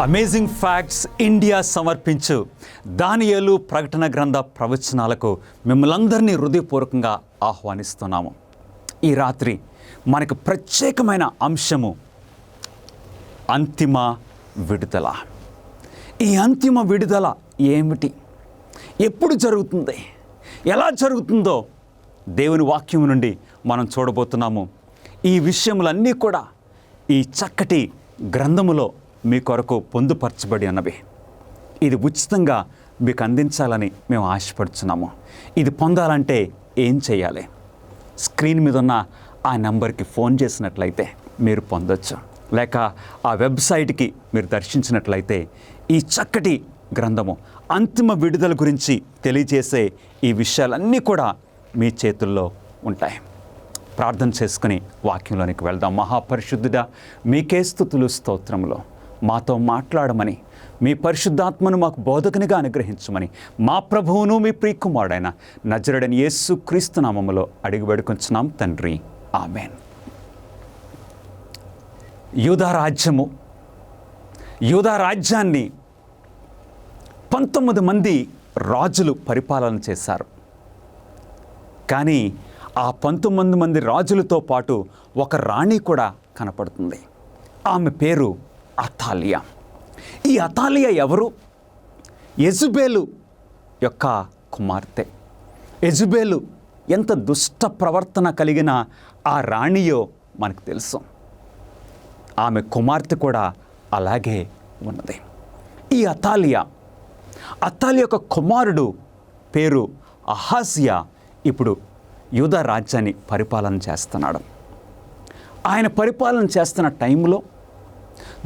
Amazing facts India సమర్పించు దానియేలు ప్రకటన గ్రంథ ప్రవచనాలకు మిమ్మల్ని అందరినీ హృదయపూర్వకంగా ఆహ్వానిస్తున్నాము. ఈ రాత్రి మనకు ప్రత్యేకమైన అంశము అంతిమ విడుదల. ఈ అంతిమ విడుదల ఏమిటి, ఎప్పుడు జరుగుతుంది, ఎలా జరుగుతుందో దేవుని వాక్యం నుండి మనం చూడబోతున్నాము. ఈ విషయములన్నీ కూడా ఈ చక్కటి గ్రంథములో మీ కొరకు పొందుపరచబడి ఉన్నవి. ఇది ఉచితంగా మీకు అందించాలని మేము ఆశపడుతున్నాము. ఇది పొందాలంటే ఏం చేయాలి? స్క్రీన్ మీద ఉన్న ఆ నెంబర్కి ఫోన్ చేసినట్లయితే మీరు పొందొచ్చు, లేక ఆ వెబ్సైట్కి మీరు దర్శించినట్లయితే ఈ చక్కటి గ్రంథము అంతిమ విడుదల గురించి తెలియజేసే ఈ విషయాలన్నీ కూడా మీ చేతుల్లో ఉంటాయి. ప్రార్థన చేసుకుని వాక్యంలోనికి వెళ్దాం. మహాపరిశుద్ధుడా, మీకే స్తుతులు స్తోత్రములు. మాతో మాట్లాడమని, మీ పరిశుద్ధాత్మను మాకు బోధకునిగా అనుగ్రహించమని మా ప్రభువును మీ ప్రియకుమారుడైన నజరేయుడైన యేసు క్రీస్తు నామములో అడిగి వేడుకొంచున్నాం తండ్రి, ఆమేన్. యూదా రాజ్యాన్ని 19 మంది రాజులు పరిపాలన చేశారు. కానీ ఆ 19 మంది రాజులతో పాటు ఒక రాణి కూడా కనపడుతుంది. ఆమె పేరు అతాలియా. ఈ అతాలియా ఎవరు? యెజబెలు యొక్క కుమార్తె. యెజబెలు ఎంత దుష్ట ప్రవర్తన కలిగిన ఆ రాణియో మనకు తెలుసు. ఆమె కుమార్తె కూడా అలాగే ఉన్నది. ఈ అతాలియా యొక్క కుమారుడు పేరు అహాజియా ఇప్పుడు యూదా రాజ్యాన్ని పరిపాలన చేస్తున్నాడు. ఆయన పరిపాలన చేస్తున్న టైంలో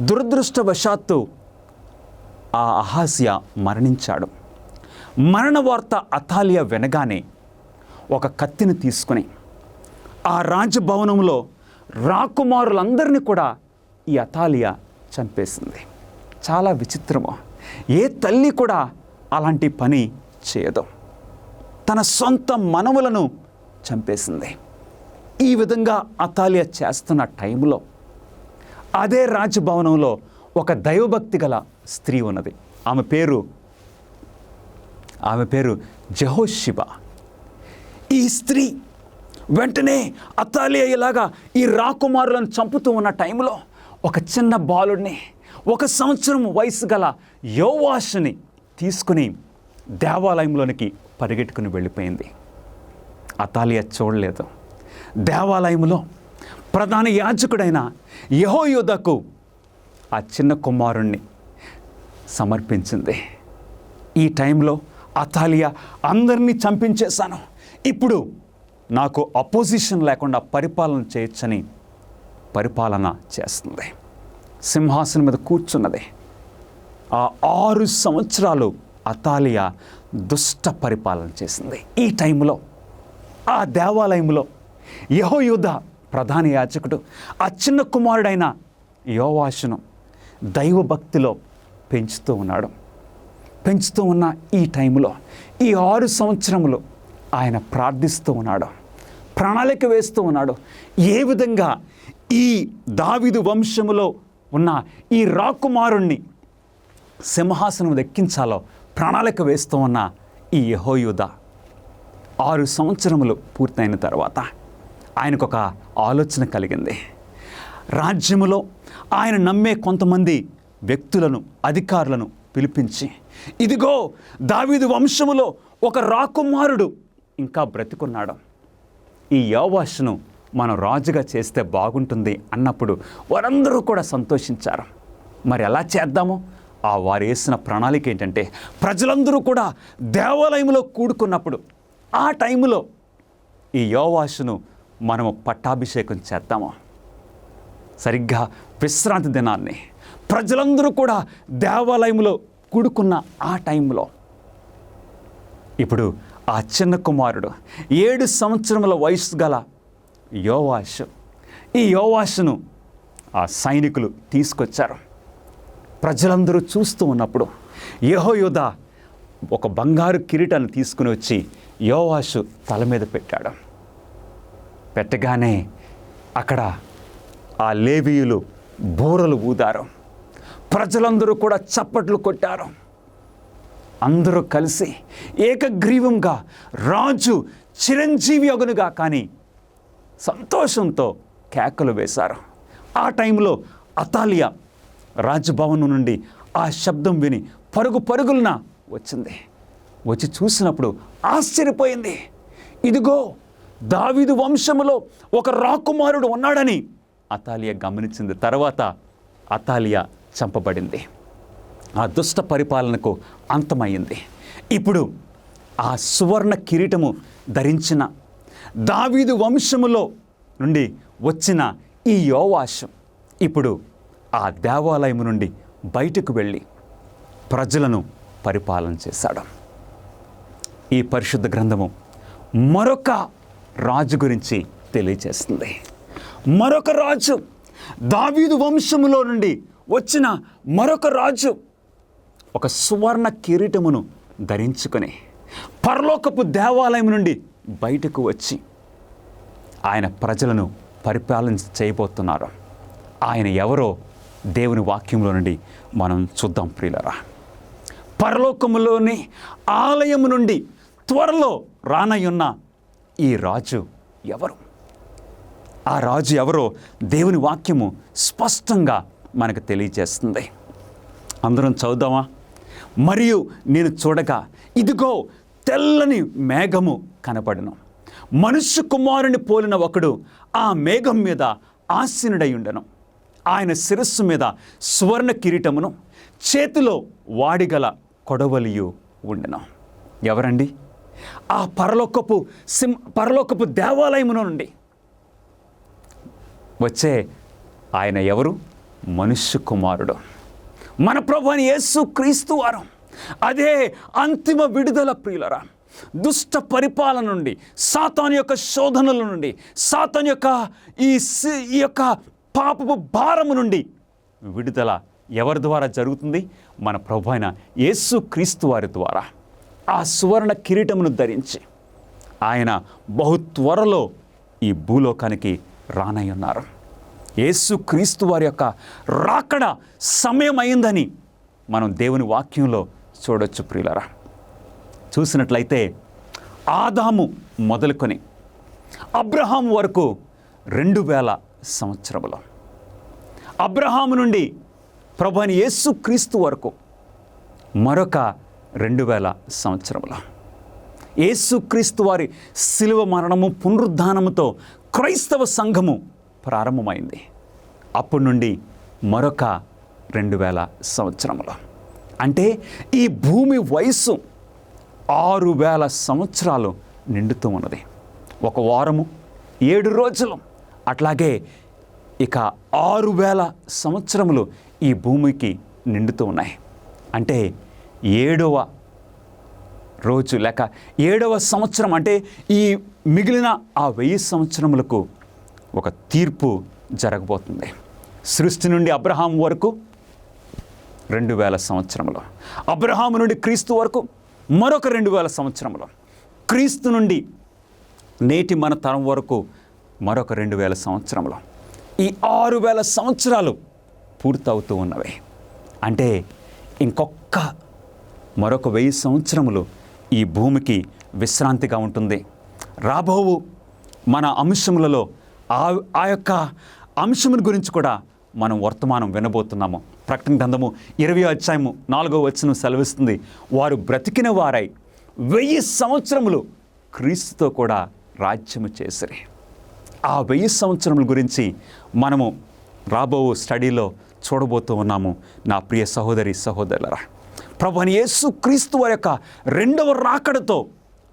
దురదృష్టవశాత్తు ఆ అహాజియా మరణించాడు. మరణ వార్త అతాలియా వినగానే ఒక కత్తిని తీసుకుని ఆ రాజభవనంలో రాకుమారులందరినీ కూడా ఈ అతాలియా చంపేసింది. చాలా విచిత్రము. ఏ తల్లి కూడా అలాంటి పని చేయదు. తన సొంత మనవలను చంపేసింది. ఈ విధంగా అతాలియా చేస్తున్న టైంలో అదే రాజభవనంలో ఒక దైవభక్తి గల స్త్రీ ఉన్నది. ఆమె పేరు జెహోషిబా. ఈ స్త్రీ వెంటనే అతాలియా ఇలాగా ఈ రాకుమారులను చంపుతూ ఉన్న టైంలో ఒక చిన్న బాలుడిని, 1 సంవత్సరం వయసు గల యోవాషుని తీసుకుని దేవాలయంలోనికి పరిగెట్టుకుని వెళ్ళిపోయింది. అతాలియా చూడలేదు. దేవాలయంలో ప్రధాన యాజకుడైన యెహోయాదాకు ఆ చిన్న కుమారుణ్ణి సమర్పించింది. ఈ టైంలో అతాలియా అందరినీ చంపించేశాను, ఇప్పుడు నాకు అపోజిషన్ లేకుండా పరిపాలన చేయొచ్చని పరిపాలన చేస్తుంది. సింహాసనం మీద కూర్చున్నది. ఆ 6 సంవత్సరాలు అతాలియా దుష్ట పరిపాలన చేసింది. ఈ టైంలో ఆ దేవాలయంలో యెహోయాదా ప్రధాన యాజకుడు ఆ చిన్న కుమారుడైన యోవాషును దైవభక్తిలో పెంచుతూ ఉన్న ఈ టైంలో ఈ 6 సంవత్సరములు ఆయన ప్రార్థిస్తూ ఉన్నాడు, ప్రణాళిక వేస్తూ ఉన్నాడు. ఏ విధంగా ఈ దావీదు వంశములో ఉన్న ఈ రాకుమారుణ్ణి సింహాసనం ఎక్కించాలో ప్రణాళిక వేస్తూ ఉన్న ఈ యెహోయాదా 6 సంవత్సరములు పూర్తయిన తర్వాత ఆయనకు ఒక ఆలోచన కలిగింది. రాజ్యములో ఆయన నమ్మే కొంతమంది వ్యక్తులను, అధికారులను పిలిపించి, ఇదిగో దావీదు వంశములో ఒక రాకుమారుడు ఇంకా బ్రతికున్నాడు, ఈ యోవాషును మనం రాజుగా చేస్తే బాగుంటుంది అన్నప్పుడు వారందరూ కూడా సంతోషించారు. మరి ఎలా చేద్దాము? వారు వేసిన ప్రణాళిక ఏంటంటే, ప్రజలందరూ కూడా దేవాలయంలో కూడుకున్నప్పుడు ఆ టైంలో ఈ యోవాషును మనము పట్టాభిషేకం చేద్దాము. సరిగ్గా విశ్రాంతి దినాన్ని ప్రజలందరూ కూడా దేవాలయంలో కూడుకున్న ఆ టైంలో ఇప్పుడు ఆ చిన్న కుమారుడు 7 సంవత్సరముల వయసు గల యోవాషు, ఈ యోవాషును ఆ సైనికులు తీసుకొచ్చారు. ప్రజలందరూ చూస్తూ ఉన్నప్పుడు యెహోయాదా ఒక బంగారు కిరీటాన్ని తీసుకుని వచ్చి యోవాషు తల మీద పెట్టాడు. పెట్టగానే అక్కడ ఆ లేవీయులు బూరలు ఊదారు, ప్రజలందరూ కూడా చప్పట్లు కొట్టారు. అందరూ కలిసి ఏకగ్రీవంగా రాజు చిరంజీవి అగునుగా కానీ సంతోషంతో కేకలు వేశారు. ఆ టైంలో అతాలియా రాజభవనం నుండి ఆ శబ్దం విని పరుగున వచ్చింది. వచ్చి చూసినప్పుడు ఆశ్చర్యపోయింది. ఇదిగో దావీదు వంశములో ఒక రాకుమారుడు ఉన్నాడని అతాలియా గమనించింది. తర్వాత అతాలియా చంపబడింది. ఆ దుష్ట పరిపాలనకు అంతమైంది. ఇప్పుడు ఆ సువర్ణ కిరీటము ధరించిన దావీదు వంశములో నుండి వచ్చిన ఈ యోవాషు ఇప్పుడు ఆ దేవాలయం నుండి బయటకు వెళ్ళి ప్రజలను పరిపాలన చేశాడు. ఈ పరిశుద్ధ గ్రంథము మరొక రాజు గురించి తెలియజేస్తుంది. మరొక రాజు, దావీదు వంశములో నుండి వచ్చిన మరొక రాజు ఒక సువర్ణ కిరీటమును ధరించుకొని పరలోకపు దేవాలయం నుండి బయటకు వచ్చి ఆయన ప్రజలను పరిపాలన చేయబోతున్నారు. ఆయన ఎవరో దేవుని వాక్యంలో నుండి మనం చూద్దాం ప్రియులరా. పరలోకములోని ఆలయము నుండి త్వరలో రానయ్యున్న ఈ రాజు ఎవరు? ఆ రాజు ఎవరో దేవుని వాక్యము స్పష్టంగా మనకు తెలియజేస్తుంది. అందరం చదువుదామా? మరియు నేను చూడగా ఇదిగో తెల్లని మేఘము కనపడెను, మనుష్య కుమారుని పోలిన ఒకడు ఆ మేఘం మీద ఆసీనుడై ఉండెను. ఆయన శిరస్సు మీద సువర్ణ కిరీటమును, చేతిలో వాడిగల కొడవలియు ఉండెను. ఎవరండి? ఆ పరలోకపు దేవాలయమును నుండి వచ్చే ఆయన ఎవరు? మనుష్య కుమారుడు, మన ప్రభువైన యేసు క్రీస్తు వారు. అదే అంతిమ విడుదల ప్రియులరా. దుష్ట పరిపాలన నుండి, సాతాను యొక్క శోధనల నుండి, సాతాను యొక్క ఈ యొక్క పాపపు భారము నుండి విడుదల ఎవరి ద్వారా జరుగుతుంది? మన ప్రభువైన యేసు క్రీస్తు వారి ద్వారా. ఆ సువర్ణ కిరీటమును ధరించి ఆయన బహు త్వరలో ఈ భూలోకానికి రానయ్యున్నారు. యేసు క్రీస్తు వారి యొక్క రాకడ సమయం అయిందని మనం దేవుని వాక్యంలో చూడొచ్చు ప్రియులరా. చూసినట్లయితే ఆదాము మొదలుకొని అబ్రహాం వరకు 2000 సంవత్సరములు, అబ్రహాము నుండి ప్రభువైన యేసు క్రీస్తు వరకు మరొక 2000 సంవత్సరములు. యేసు క్రీస్తు వారి శిలువ మరణము పునరుద్ధానముతో క్రైస్తవ సంఘము ప్రారంభమైంది. అప్పటి నుండి మరొక 2000 సంవత్సరములు. అంటే ఈ భూమి వయస్సు 6000 సంవత్సరాలు నిండుతూ ఉన్నది. ఒక వారము 7 రోజులు, అట్లాగే ఇక 6000 సంవత్సరములు ఈ భూమికి నిండుతూ ఉన్నాయి. అంటే 7వ రోజు లేక 7వ సంవత్సరం, అంటే ఈ మిగిలిన ఆ 1000 సంవత్సరములకు ఒక తీర్పు జరగబోతుంది. సృష్టి నుండి అబ్రహాం వరకు 2000 సంవత్సరములు, అబ్రహాము నుండి క్రీస్తు వరకు మరొక 2000 సంవత్సరములు, క్రీస్తు నుండి నేటి మన తరం వరకు మరొక 2000 సంవత్సరములు. ఈ 6000 సంవత్సరాలు పూర్తవుతూ ఉన్నవి. అంటే ఇంకొక మరొక 1000 సంవత్సరములు ఈ భూమికి విశ్రాంతిగా ఉంటుంది. రాబోవు మన అంశములలో ఆ యొక్క అంశముల గురించి కూడా మనం వర్తమానం వినబోతున్నాము. ప్రకటన గ్రంథము 20 సెలవిస్తుంది, వారు బ్రతికిన వారై 1000 సంవత్సరములు క్రీస్తుతో కూడా రాజ్యము చేసిరి. ఆ 1000 సంవత్సరముల గురించి మనము రాబో స్టడీలో చూడబోతూ ఉన్నాము. నా ప్రియ సహోదరి సహోదరులరా, ప్రభువైన యేసు క్రీస్తు వారి యొక్క రెండవ రాకడతో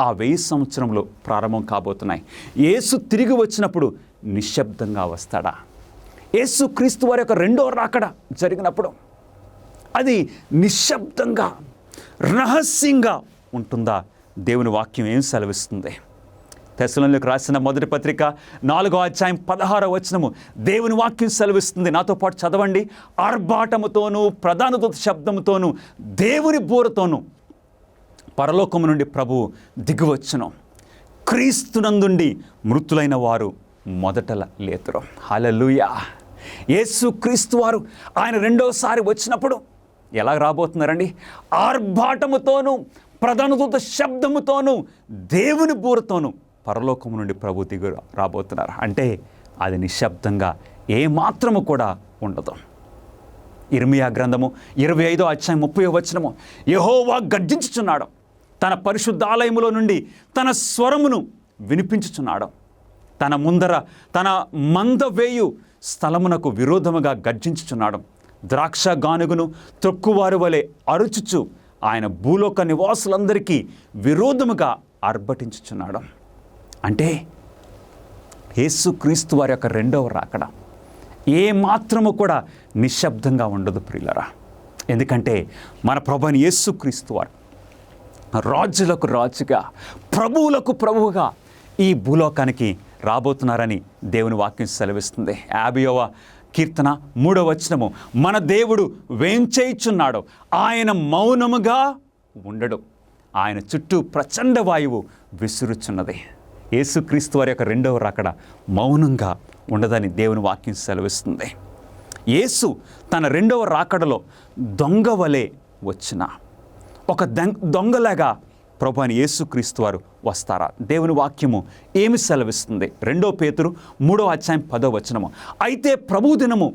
ఆ 1000 సంవత్సరములు ప్రారంభం కాబోతున్నాయి. యేసు తిరిగి వచ్చినప్పుడు నిశ్శబ్దంగా వస్తాడా? యేసు క్రీస్తు వారి యొక్క రెండవ రాకడ జరిగినప్పుడు అది నిశ్శబ్దంగా రహస్యంగా ఉంటుందా? దేవుని వాక్యం ఏం సెలవిస్తుంది? తెస్సలోనికీయులకు రాసిన మొదటి పత్రిక 4:16 దేవుని వాక్యం సెలవిస్తుంది. నాతో పాటు చదవండి. ఆర్భాటముతోనూ ప్రధాన దూత శబ్దముతోనూ దేవుని బూరతోనూ పరలోకము నుండి ప్రభువు దిగివచ్చును. క్రీస్తునందుండి మృతులైన వారు మొదట లేతురు. హల్లెలూయా. యేసు క్రీస్తు వారు ఆయన రెండోసారి వచ్చినప్పుడు ఎలా రాబోతున్నారండి? ఆర్భాటముతోనూ ప్రధాన దూత శబ్దముతోనూ దేవుని బూరతోనూ పరలోకము నుండి ప్రభు దిగు రాబోతున్నారు. అంటే అది నిశ్శబ్దంగా ఏమాత్రము కూడా ఉండదు. ఇర్మియా గ్రంథము 25:30 యెహోవా గర్జించుచున్నాడు, తన పరిశుద్ధాలయములో నుండి తన స్వరమును వినిపించుచున్నాడు. తన ముందర తన మందవేయు స్థలమునకు విరోధముగా గర్జించుచున్నాడు. ద్రాక్ష గానుగును త్రొక్కువారి వలె అరుచుచు ఆయన భూలోక నివాసులందరికీ విరోధముగా ఆర్భటించుచున్నాడు. అంటే యేసు క్రీస్తు వారి యొక్క రెండవ రాకడ ఏ మాత్రము కూడా నిశ్శబ్దంగా ఉండదు ప్రియులరా. ఎందుకంటే మన ప్రభువైన యేసు క్రీస్తు వారు రాజులకు రాజుగా, ప్రభువులకు ప్రభువుగా ఈ భూలోకానికి రాబోతున్నారని దేవుని వాక్యం సెలవిస్తుంది. 50వ కీర్తన 3వ మన దేవుడు వేంచేయుచున్నాడు, ఆయన మౌనముగా ఉండడు, ఆయన చుట్టూ ప్రచండ వాయువు విసురుచున్నది. యేసుక్రీస్తు వారి యొక్క రెండవ రాకడ మౌనంగా ఉండదని దేవుని వాక్యం సెలవిస్తుంది. యేసు తన రెండవ రాకడలో దొంగ వలె వచ్చిన ఒక దొంగలాగా ప్రభువైన యేసుక్రీస్తు వారు వస్తారా? దేవుని వాక్యము ఏమి సెలవిస్తుంది? 2 పేతురు 3:10 అయితే ప్రభు దినము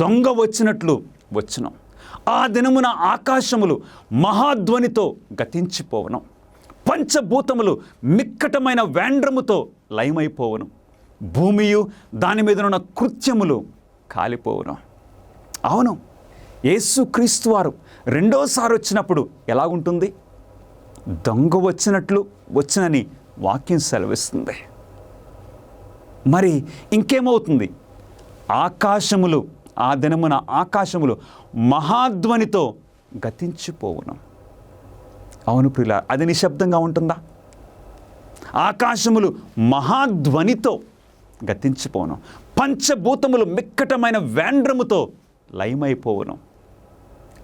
దొంగ వచ్చినట్లు వచ్చును, ఆ దినమున ఆకాశములు మహాధ్వనితో గతించిపోవను, పంచభూతములు మిక్కటమైన వేండ్రముతో లయమైపోవను, భూమియు దాని మీద ఉన్న కృత్యములు కాలిపోవును. అవును, యేసుక్రీస్తు వారు రెండోసారి వచ్చినప్పుడు ఎలా ఉంటుంది? దొంగ వచ్చినట్లు వచ్చినని వాక్యం సెలవిస్తుంది. మరి ఇంకేమవుతుంది? ఆకాశములు, ఆ దినమున ఆకాశములు మహాధ్వనితో గతించిపోవును. అవును ప్రియుల, అది నిశ్శబ్దంగా ఉంటుందా? ఆకాశములు మహాధ్వనితో గతించిపోవును, పంచభూతములు మిక్కటమైన వేండ్రముతో లయమైపోవును.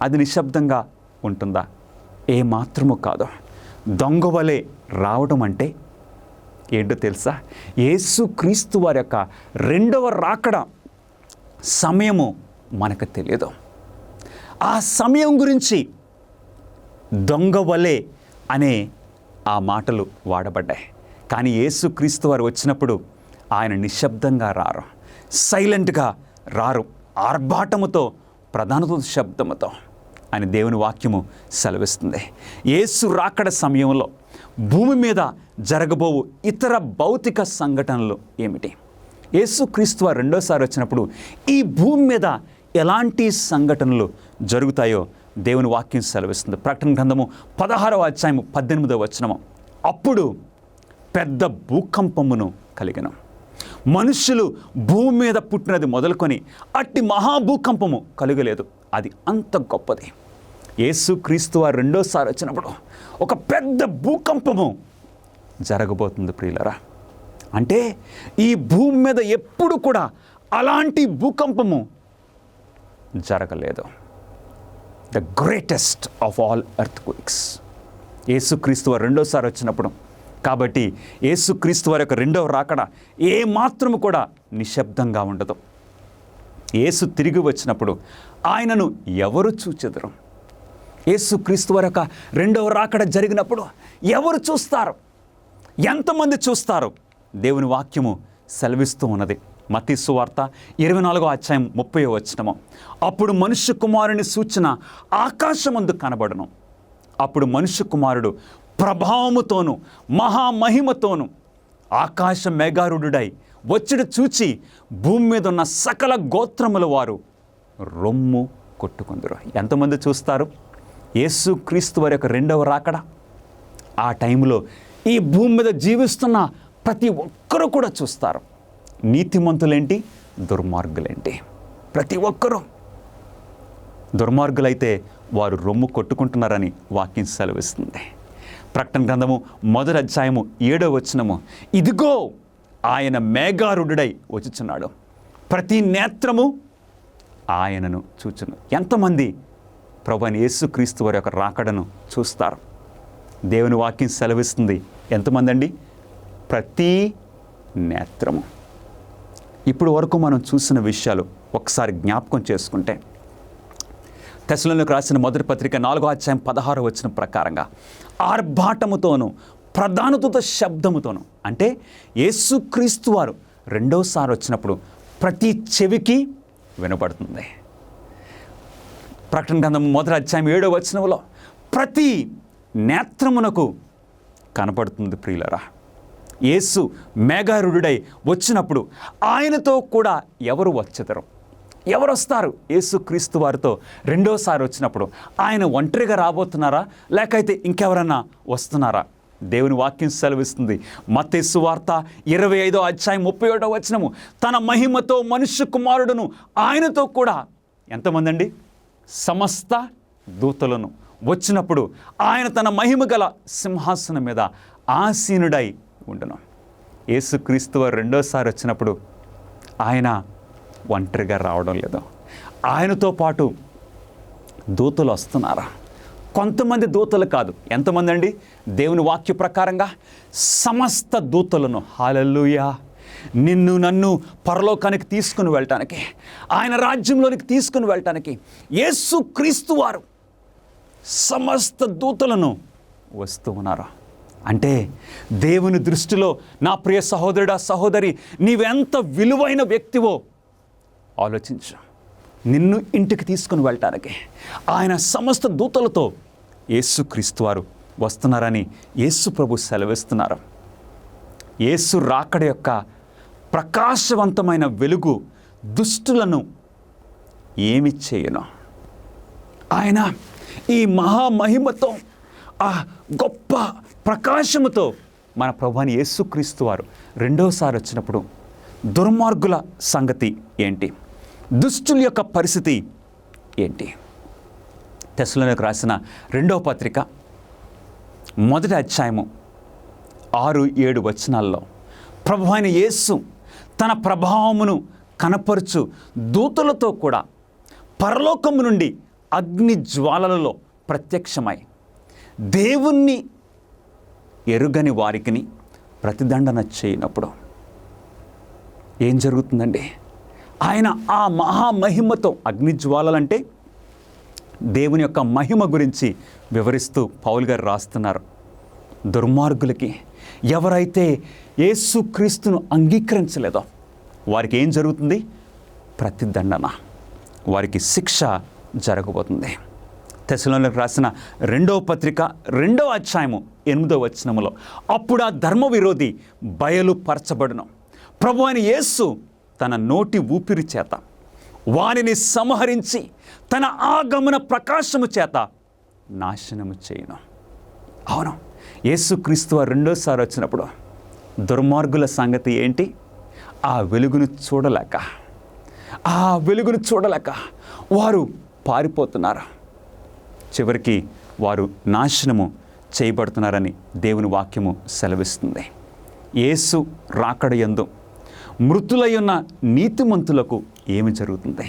అది నిశ్శబ్దంగా ఉంటుందా? ఏ మాత్రము కాదు. దొంగ వలె రావడం అంటే ఏంటో తెలుసా? యేసుక్రీస్తు వారి యొక్క రెండవ రాకడ సమయము మనకు తెలియదు. ఆ సమయం గురించి దొంగ వలె అనే ఆ మాటలు వాడబడ్డాయి. కానీ యేసుక్రీస్తు వారు వచ్చినప్పుడు ఆయన నిశ్శబ్దంగా రారు, సైలెంట్గా రారు, ఆర్భాటముతో ప్రధాన దూత శబ్దముతో అని దేవుని వాక్యము సెలవిస్తుంది. యేసు రాకడ సమయంలో భూమి మీద జరగబోవు ఇతర భౌతిక సంఘటనలు ఏమిటి? యేసుక్రీస్తు వారు రెండోసారి వచ్చినప్పుడు ఈ భూమి మీద ఎలాంటి సంఘటనలు జరుగుతాయో దేవుని వాక్యం సెలవిస్తుంది. ప్రకటన గ్రంథము 16:18 అప్పుడు పెద్ద భూకంపమును కలిగెను, మనుష్యులు భూమి మీద పుట్టినది మొదలుకొని అట్టి మహాభూకంపము కలుగలేదు, అది అంత గొప్పది. యేసుక్రీస్తు వారు రెండోసారి వచ్చినప్పుడు ఒక పెద్ద భూకంపము జరగబోతుంది ప్రియులరా. అంటే ఈ భూమి మీద ఎప్పుడు కూడా అలాంటి భూకంపము జరగలేదు. The greatest of all earthquakes యేసుక్రీస్తు వారు రెండోసారి వచ్చినప్పుడు. కాబట్టి యేసుక్రీస్తు వారి యొక్క రెండవ రాకడ ఏ మాత్రము కూడా నిశ్శబ్దంగా ఉండదు. యేసు తిరిగి వచ్చినప్పుడు ఆయనను ఎవరు చూచెదరు? యేసుక్రీస్తు వారి యొక్క రెండవ రాకడ జరిగినప్పుడు ఎవరు చూస్తారు? ఎంతమంది చూస్తారు? దేవుని వాక్యము సెలవిస్తూ ఉన్నది. మత్తయి సువార్త 24:30. అప్పుడు మనుష్య కుమారుని సూచన ఆకాశమందు కనబడును. అప్పుడు మనుష్య కుమారుడు ప్రభావముతోను మహామహిమతోను ఆకాశ మేఘారూఢుడై వచ్చుడు చూచి భూమి మీద ఉన్న సకల గోత్రముల వారు రొమ్ము కొట్టుకుందరు. ఎంతమంది చూస్తారు యేసు క్రీస్తు వారి యొక్క రెండవ రాకడ? ఆ టైంలో ఈ భూమి మీద జీవిస్తున్న ప్రతి ఒక్కరూ కూడా చూస్తారు. నీతిమంతులేంటి, దుర్మార్గులేంటి, ప్రతి ఒక్కరూ. దుర్మార్గులైతే వారు రొమ్ము కొట్టుకుంటున్నారని వాక్యం సెలవిస్తుంది. ప్రకటన గ్రంథము 1:7 ఇదిగో ఆయన మేఘారూఢుడై వచ్చుచున్నాడు, ప్రతి నేత్రము ఆయనను చూచును. ఎంతమంది ప్రభువైన యేసుక్రీస్తు వారి యొక్క రాకడను చూస్తారు? దేవుని వాక్యం సెలవిస్తుంది. ఎంతమంది అండి? ప్రతి నేత్రము. ఇప్పుడు వరకు మనం చూసిన విషయాలు ఒకసారి జ్ఞాపకం చేసుకుంటే, తెస్సలోనికీయులకు రాసిన మొదటి పత్రిక 4:16 ప్రకారంగా ఆర్భాటముతోనూ ప్రధాన దూత శబ్దముతోనూ, అంటే యేసుక్రీస్తు వారు రెండోసారి వచ్చినప్పుడు ప్రతి చెవికి వినపడుతుంది. ప్రకటన గ్రంథం 1:7 ప్రతి నేత్రమునకు కనపడుతుంది. ప్రియులరా, యేసు మేఘారూఢుడై వచ్చినప్పుడు ఆయనతో కూడా ఎవరు వచ్చెదరు? ఎవరు వస్తారు యేసుక్రీస్తు వారితో రెండోసారి వచ్చినప్పుడు? ఆయన ఒంటరిగా రాబోతున్నారా, లేకైతే ఇంకెవరన్నా వస్తున్నారా? దేవుని వాక్యం సెలవిస్తుంది. మత్తయి సువార్త 25:31 తన మహిమతో మనుష్య కుమారుడును ఆయనతో కూడా ఎంతమంది అండి? సమస్త దూతలను వచ్చినప్పుడు ఆయన తన మహిమ గల సింహాసనం మీద ఆసీనుడై ఉండును. యేసుక్రీస్తు వారు రెండోసారి వచ్చినప్పుడు ఆయన ఒంటరిగా రావడం లేదు. ఆయనతో పాటు దూతలు వస్తున్నారా? కొంతమంది దూతలు కాదు. ఎంతమంది అండి? దేవుని వాక్య ప్రకారంగా సమస్త దూతలను, హల్లెలూయా, నిన్ను నన్ను పరలోకానికి తీసుకుని వెళ్ళటానికి, ఆయన రాజ్యంలోనికి తీసుకుని వెళ్ళటానికి యేసుక్రీస్తు వారు సమస్త దూతలను వస్తూ ఉన్నారు. అంటే దేవుని దృష్టిలో నా ప్రియ సహోదరుడా, సహోదరి, నీవెంత విలువైన వ్యక్తివో ఆలోచించు. నిన్ను ఇంటికి తీసుకుని వెళ్ళటానికి ఆయన సమస్త దూతలతో యేసుక్రీస్తు వారు వస్తున్నారని యేసు ప్రభు సెలవిస్తున్నారు. యేసు రాకడ యొక్క ప్రకాశవంతమైన వెలుగు దుష్టులను ఏమి చేయను? ఆయన ఈ మహామహిమతో, ఆ గొప్ప ప్రకాశముతో మన ప్రభువైన యేసుక్రీస్తు వారు రెండోసారి వచ్చినప్పుడు దుర్మార్గుల సంగతి ఏంటి? దుష్టుల యొక్క పరిస్థితి ఏంటి? తెస్సలోనికీయులకు రాసిన 2వ పత్రిక 1:6-7 ప్రభువైన యేసు తన ప్రభావమును కనపరుచు దూతలతో కూడా పరలోకము నుండి అగ్ని జ్వాలలలో ప్రత్యక్షమై దేవుణ్ణి ఎరుగని వారికిని ప్రతిదండన చేయనప్పుడు ఏం జరుగుతుందండి? ఆయన ఆ మహామహిమతో, అగ్నిజ్వాలలంటే దేవుని యొక్క మహిమ గురించి వివరిస్తూ పౌలు గారు రాస్తున్నారు. దుర్మార్గులకి, ఎవరైతే యేసుక్రీస్తును అంగీకరించలేదో వారికి ఏం జరుగుతుంది? ప్రతిదండన, వారికి శిక్ష జరగబోతుంది. తెస్సలోనికీయులకు రాసిన 2వ పత్రిక 2:8 అప్పుడు ఆ ధర్మ విరోధి బయలుపరచబడును. ప్రభువైన యేసు తన నోటి ఊపిరి చేత వానిని సంహరించి తన ఆగమన ప్రకాశము చేత నాశనము చేయను. అవును, యేసుక్రీస్తు వారు రెండోసారి వచ్చినప్పుడు దుర్మార్గుల సంగతి ఏంటి? ఆ వెలుగును చూడలేక వారు పారిపోతున్నారు. చివరికి వారు నాశనము చేయబడుతున్నారని దేవుని వాక్యము సెలవిస్తుంది. యేసు రాకడ యందు మృతులై ఉన్న నీతిమంతులకు ఏమి జరుగుతుంది?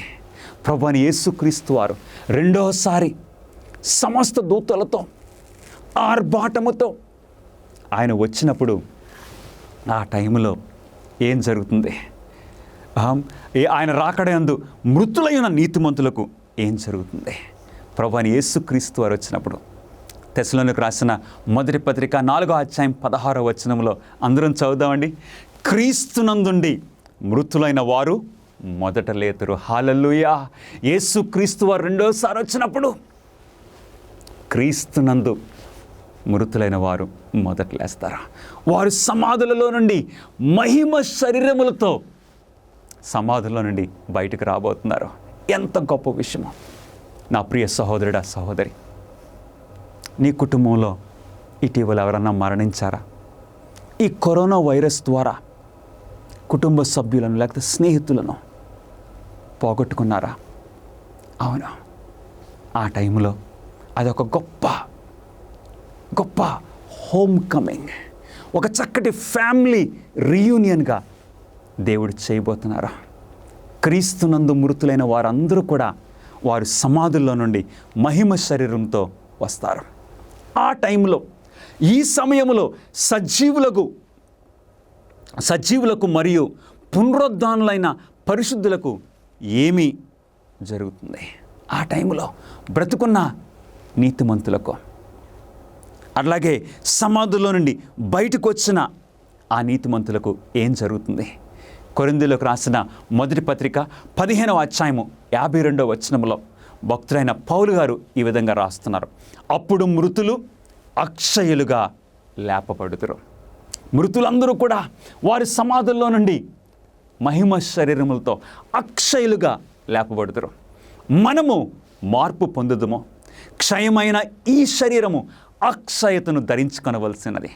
ప్రభువైన యేసుక్రీస్తు వారు రెండోసారి సమస్త దూతలతో, ఆర్భాటముతో ఆయన వచ్చినప్పుడు ఆ టైంలో ఏం జరుగుతుంది? ఆయన రాకడ యందు మృతులై ఉన్న నీతిమంతులకు ఏం జరుగుతుంది? ప్రభువైన యేసుక్రీస్తు వారు వచ్చినప్పుడు తెస్సలోనికీయులకు రాసిన మొదటి పత్రిక 4:16 అందరం చదువుదామండి. క్రీస్తునందుండి మృతులైన వారు మొదట లేతురు. హల్లెలూయా. యేసుక్రీస్తు వారు రెండోసారి వచ్చినప్పుడు క్రీస్తునందు మృతులైన వారు మొదట లేస్తారు. వారు సమాధులలో నుండి మహిమ శరీరములతో సమాధుల నుండి బయటకు రాబోతున్నారు. ఎంత గొప్ప విషయమో. నా ప్రియ సహోదరుడా, సహోదరి, నీ కుటుంబంలో ఇటీవల ఎవరన్నా మరణించారా? ఈ కరోనా వైరస్ ద్వారా కుటుంబ సభ్యులను లేకపోతే స్నేహితులను పోగొట్టుకున్నారా? అవును. ఆ టైంలో అదొక గొప్ప గొప్ప హోమ్ కమింగ్, ఒక చక్కటి ఫ్యామిలీ రీయూనియన్గా దేవుడు చేయబోతున్నారు. క్రీస్తునందు మృతులైన వారందరూ కూడా వారు సమాధుల్లో నుండి మహిమ శరీరంతో వస్తారు. ఆ టైంలో, ఈ సమయంలో సజీవులకు మరియు పునరుద్ధానులైన పరిశుద్ధులకు ఏమి జరుగుతుంది? ఆ టైంలో బ్రతుకున్న నీతిమంతులకు, అలాగే సమాధుల్లో నుండి బయటకు వచ్చిన ఆ నీతిమంతులకు ఏం జరుగుతుంది? కొరింథీయులకు రాసిన మొదటి పత్రిక 15వ అధ్యాయము 52వ వచనంలో భక్తుడైన పౌలు గారు ఈ విధంగా రాస్తున్నారు. అప్పుడు మృతులు అక్షయులుగా లేపబడుదురు. మృతులందరూ కూడా వారి సమాధుల్లో నుండి మహిమ శరీరములతో అక్షయులుగా లేపబడుదురు. మనము మార్పు పొందుదుము. క్షయమైన ఈ శరీరము అక్షయతను ధరించుకొనవలసినది,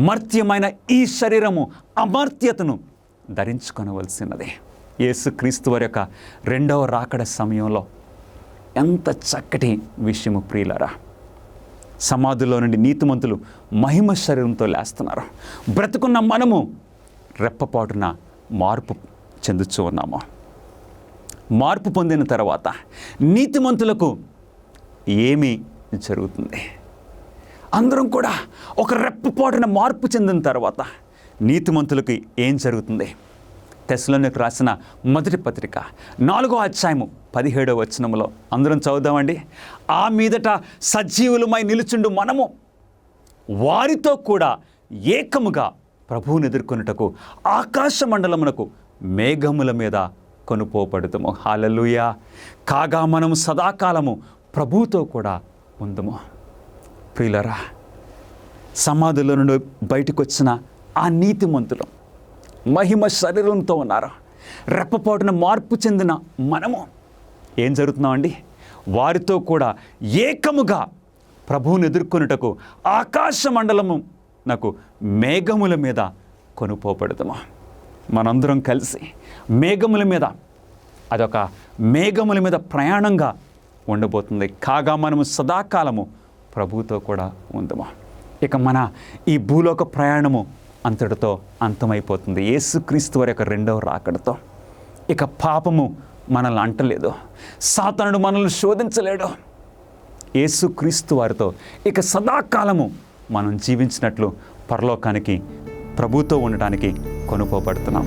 మర్త్యమైన ఈ శరీరము అమర్త్యతను ధరించుకొనవలసినది. యేసుక్రీస్తు వారి యొక్క రెండవ రాకడ సమయంలో ఎంత చక్కటి విషయము ప్రియులారా. సమాధుల్లో నుండి నీతిమంతులు మహిమ శరీరంతో లేస్తున్నారు. బ్రతుకున్న మనము రెప్పపాటున మార్పు చెందుతూ ఉన్నాము. మార్పు పొందిన తర్వాత నీతిమంతులకు ఏమి జరుగుతుంది? అందరం కూడా ఒక రెప్పపాటున మార్పు చెందిన తర్వాత నీతిమంతులకి ఏం జరుగుతుంది? తెస్సలోనికీయులకు రాసిన మొదటి పత్రిక 4వ అధ్యాయము 17వ వచనంలో అందరం చదువుదామండి. ఆ మీదట సజీవులమై నిలుచుండు మనము వారితో కూడా ఏకముగా ప్రభువుని ఎదుర్కొనుటకు ఆకాశ మండలమునకు మేఘముల మీద కొనుపోబడుదుము. హల్లెలూయా. కాగా మనము సదాకాలము ప్రభువుతో కూడా ఉందుము. ప్రియులారా, సమాధుల నుండి బయటకు వచ్చిన ఆ నీతిమంతులు మహిమ శరీరంతో ఉన్నారు. రెప్పపాటున మార్పు చెందిన మనము ఏం జరుగుతున్నామండి? వారితో కూడా ఏకముగా ప్రభువుని ఎదుర్కొనుటకు ఆకాశ మండలము నాకు మేఘముల మీద కొనుపోబడుతాము. మనందరం కలిసి మేఘముల మీద, అదొక మేఘముల మీద ప్రయాణంగా ఉండబోతుంది. కాగా మనము సదాకాలము ప్రభువుతో కూడా ఉందము. ఇక మన ఈ భూలోక ప్రయాణము అంతటితో అంతమైపోతుంది. యేసుక్రీస్తు వారి యొక్క రెండవ రాకడతో ఇక పాపము మనల్ని అంటలేదు, సాతానుడు మనల్ని శోధించలేడు. యేసుక్రీస్తు వారితో ఇక సదాకాలము మనం జీవించినట్లు పరలోకానికి ప్రభువుతో ఉండటానికి కొనుకోబడుతున్నాం.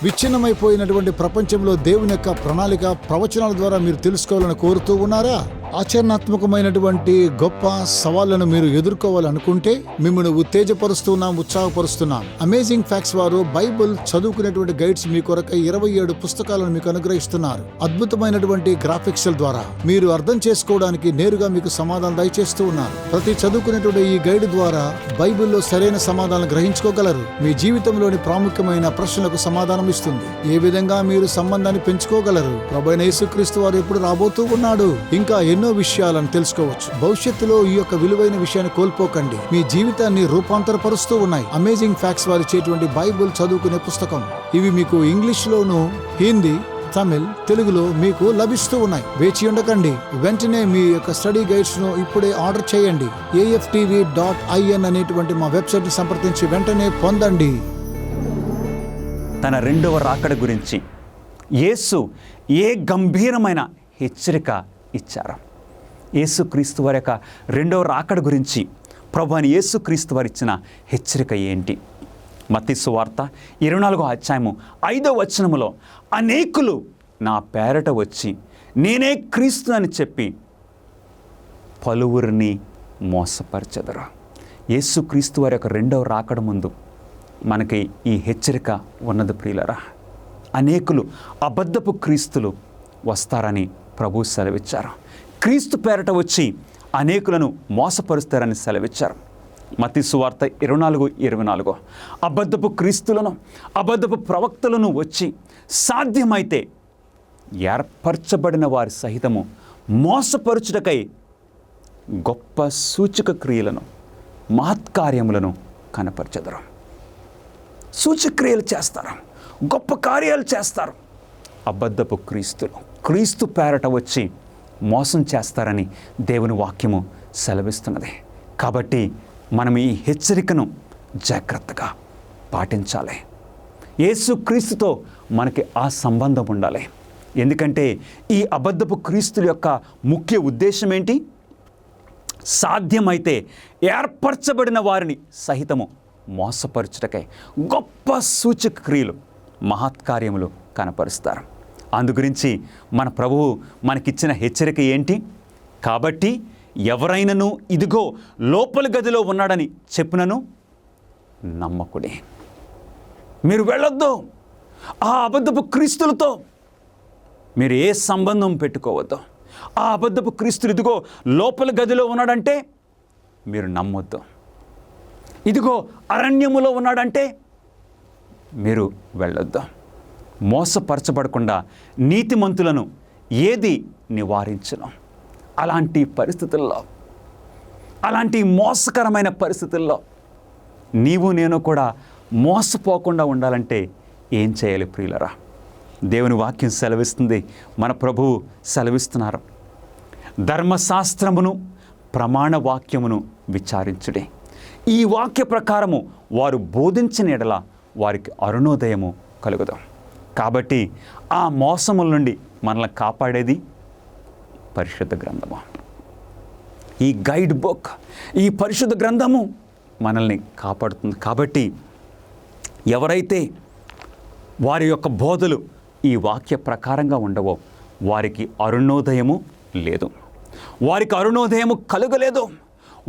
విచ్ఛిన్నమైపోయినటువంటి ప్రపంచంలో దేవుని యొక్క ప్రణాళిక ప్రవచనాల ద్వారా మీరు తెలుసుకోవాలని కోరుతూ ఉన్నారా? ఆచరణాత్మకమైనటువంటి గొప్ప సవాళ్లను మీరు ఎదుర్కోవాలనుకుంటే మిమ్మల్ని ఉత్తేజపరుస్తున్నాం, ఉత్సాహపరుస్తున్నాం. అమేజింగ్ ఫ్యాక్ట్స్ వారు బైబిల్ చదువుకునేటువంటి గైడ్స్ మీ కొరకై 27 పుస్తకాలను మీకు అనుగ్రహిస్తున్నారు. అద్భుతమైనటువంటి గ్రాఫిక్స్ ద్వారా మీరు అర్థం చేసుకోవడానికి నేరుగా మీకు సమాధానం దయచేస్తూ ఉన్నారు. ప్రతి చదువుకునేటువంటి ఈ గైడ్ ద్వారా బైబిల్లో సరైన సమాధానం గ్రహించుకోగలరు. మీ జీవితంలోని ప్రాముఖ్యమైన ప్రశ్నలకు సమాధానం ఇస్తుంది. ఏ విధంగా మీరు సంబంధాన్ని పెంచుకోగలరు? ప్రభువైన యేసుక్రీస్తు వారు ఎప్పుడు రాబోతూ ఉన్నాడు? ఇంకా ఎన్నో విషయాలను తెలుసుకోవచ్చు. భవిష్యత్తులో ఈ యొక్క విలువైన విషయాన్ని కోల్పోకండి. మీ జీవితాన్ని రూపాంతరపరుస్తూ ఉన్నాయి అమేజింగ్ ఫ్యాక్ట్స్ వారు ఇచ్చేటువంటి బైబిల్ చదువుకునే పుస్తకం. ఇవి మీకు ఇంగ్లీష్ లోను, హిందీ, తమిళ్, తెలుగులో మీకు లభిస్తూ ఉన్నాయి. వేచి ఉండకండి. వెంటనే మీ యొక్క స్టడీ గైడ్స్ ను ఇప్పుడే ఆర్డర్ చేయండి. AFTV.in అనేటువంటి మా వెబ్సైట్ ని సంప్రదించి వెంటనే పొందండి. తన రెండవ రాకడ గురించి యేసు ఏ గంభీరమైన హెచ్చరిక ఇచ్చారు? యేసుక్రీస్తు వారి యొక్క రెండవ రాకడ గురించి ప్రభువైన యేసుక్రీస్తు వారు ఇచ్చిన హెచ్చరిక ఏంటి? మత్తయి సువార్త 24వ అధ్యాయము 5వ వచనములో అనేకులు నా పేరట వచ్చి నేనే క్రీస్తు అని చెప్పి పలువురిని మోసపరచెదరు. యేసుక్రీస్తు వారి యొక్క రెండవ రాకడ ముందు మనకి ఈ హెచ్చరిక ఉన్నది ప్రియులరా. అనేకులు అబద్ధపు క్రీస్తులు వస్తారని ప్రభు సెలవిచ్చారు. క్రీస్తు పేరట వచ్చి అనేకులను మోసపరుస్తారని సెలవిచ్చారు. మత్తయి సువార్త 24:24 అబద్ధపు క్రీస్తులను, అబద్ధపు ప్రవక్తలను వచ్చి సాధ్యమైతే ఏర్పరచబడిన వారి సహితము మోసపరుచుటకై గొప్ప సూచక క్రియలను, మహత్కార్యములను కనపరచెదరు. సూచక్రియలు చేస్తారు, గొప్ప కార్యాలు చేస్తారు. అబద్ధపు క్రీస్తులు క్రీస్తు పేరట వచ్చి మోసం చేస్తారని దేవుని వాక్యము సెలవిస్తున్నది. కాబట్టి మనం ఈ హెచ్చరికను జాగ్రత్తగా పాటించాలి. యేసు క్రీస్తుతో మనకి ఆ సంబంధం ఉండాలి. ఎందుకంటే ఈ అబద్ధపు క్రీస్తుల యొక్క ముఖ్య ఉద్దేశం ఏంటి? సాధ్యమైతే ఏర్పరచబడిన వారిని సహితము మోసపరచుటకై గొప్ప సూచక క్రియలు, మహత్కార్యములు కనపరుస్తారు. అందుగురించి మన ప్రభువు మనకిచ్చిన హెచ్చరిక ఏంటి? కాబట్టి ఎవరైనను ఇదిగో లోపలి గదిలో ఉన్నాడని చెప్పినను నమ్మకుడే. మీరు వెళ్ళొద్దు. ఆ అబద్ధపు క్రీస్తులతో మీరు ఏ సంబంధం పెట్టుకోవద్దు. ఆ అబద్ధపు క్రీస్తులు ఇదిగో లోపలి గదిలో ఉన్నాడంటే మీరు నమ్మొద్దు. ఇదిగో అరణ్యములో ఉన్నాడంటే మీరు వెళ్ళొద్దు. మోసపరచబడకుండా నీతిమంతులను ఏది నివారించను? అలాంటి పరిస్థితుల్లో, అలాంటి మోసకరమైన పరిస్థితుల్లో నీవు నేను కూడా మోసపోకుండా ఉండాలంటే ఏం చేయాలి ప్రియులరా? దేవుని వాక్యం సెలవిస్తుంది, మన ప్రభువు సెలవిస్తున్నారు. ధర్మశాస్త్రమును ప్రమాణ వాక్యమును విచారించుడే. ఈ వాక్య ప్రకారము వారు బోధించిన ఎడల వారికి అరుణోదయము కలుగుదాం. కాబట్టి ఆ మోసముల నుండి మనల్ని కాపాడేది పరిశుద్ధ గ్రంథము. ఈ గైడ్ బుక్, ఈ పరిశుద్ధ గ్రంథము మనల్ని కాపాడుతుంది. కాబట్టి ఎవరైతే వారి యొక్క బోధలు ఈ వాక్య ప్రకారంగా ఉండవో వారికి అరుణోదయము లేదు, వారికి అరుణోదయము కలుగలేదు.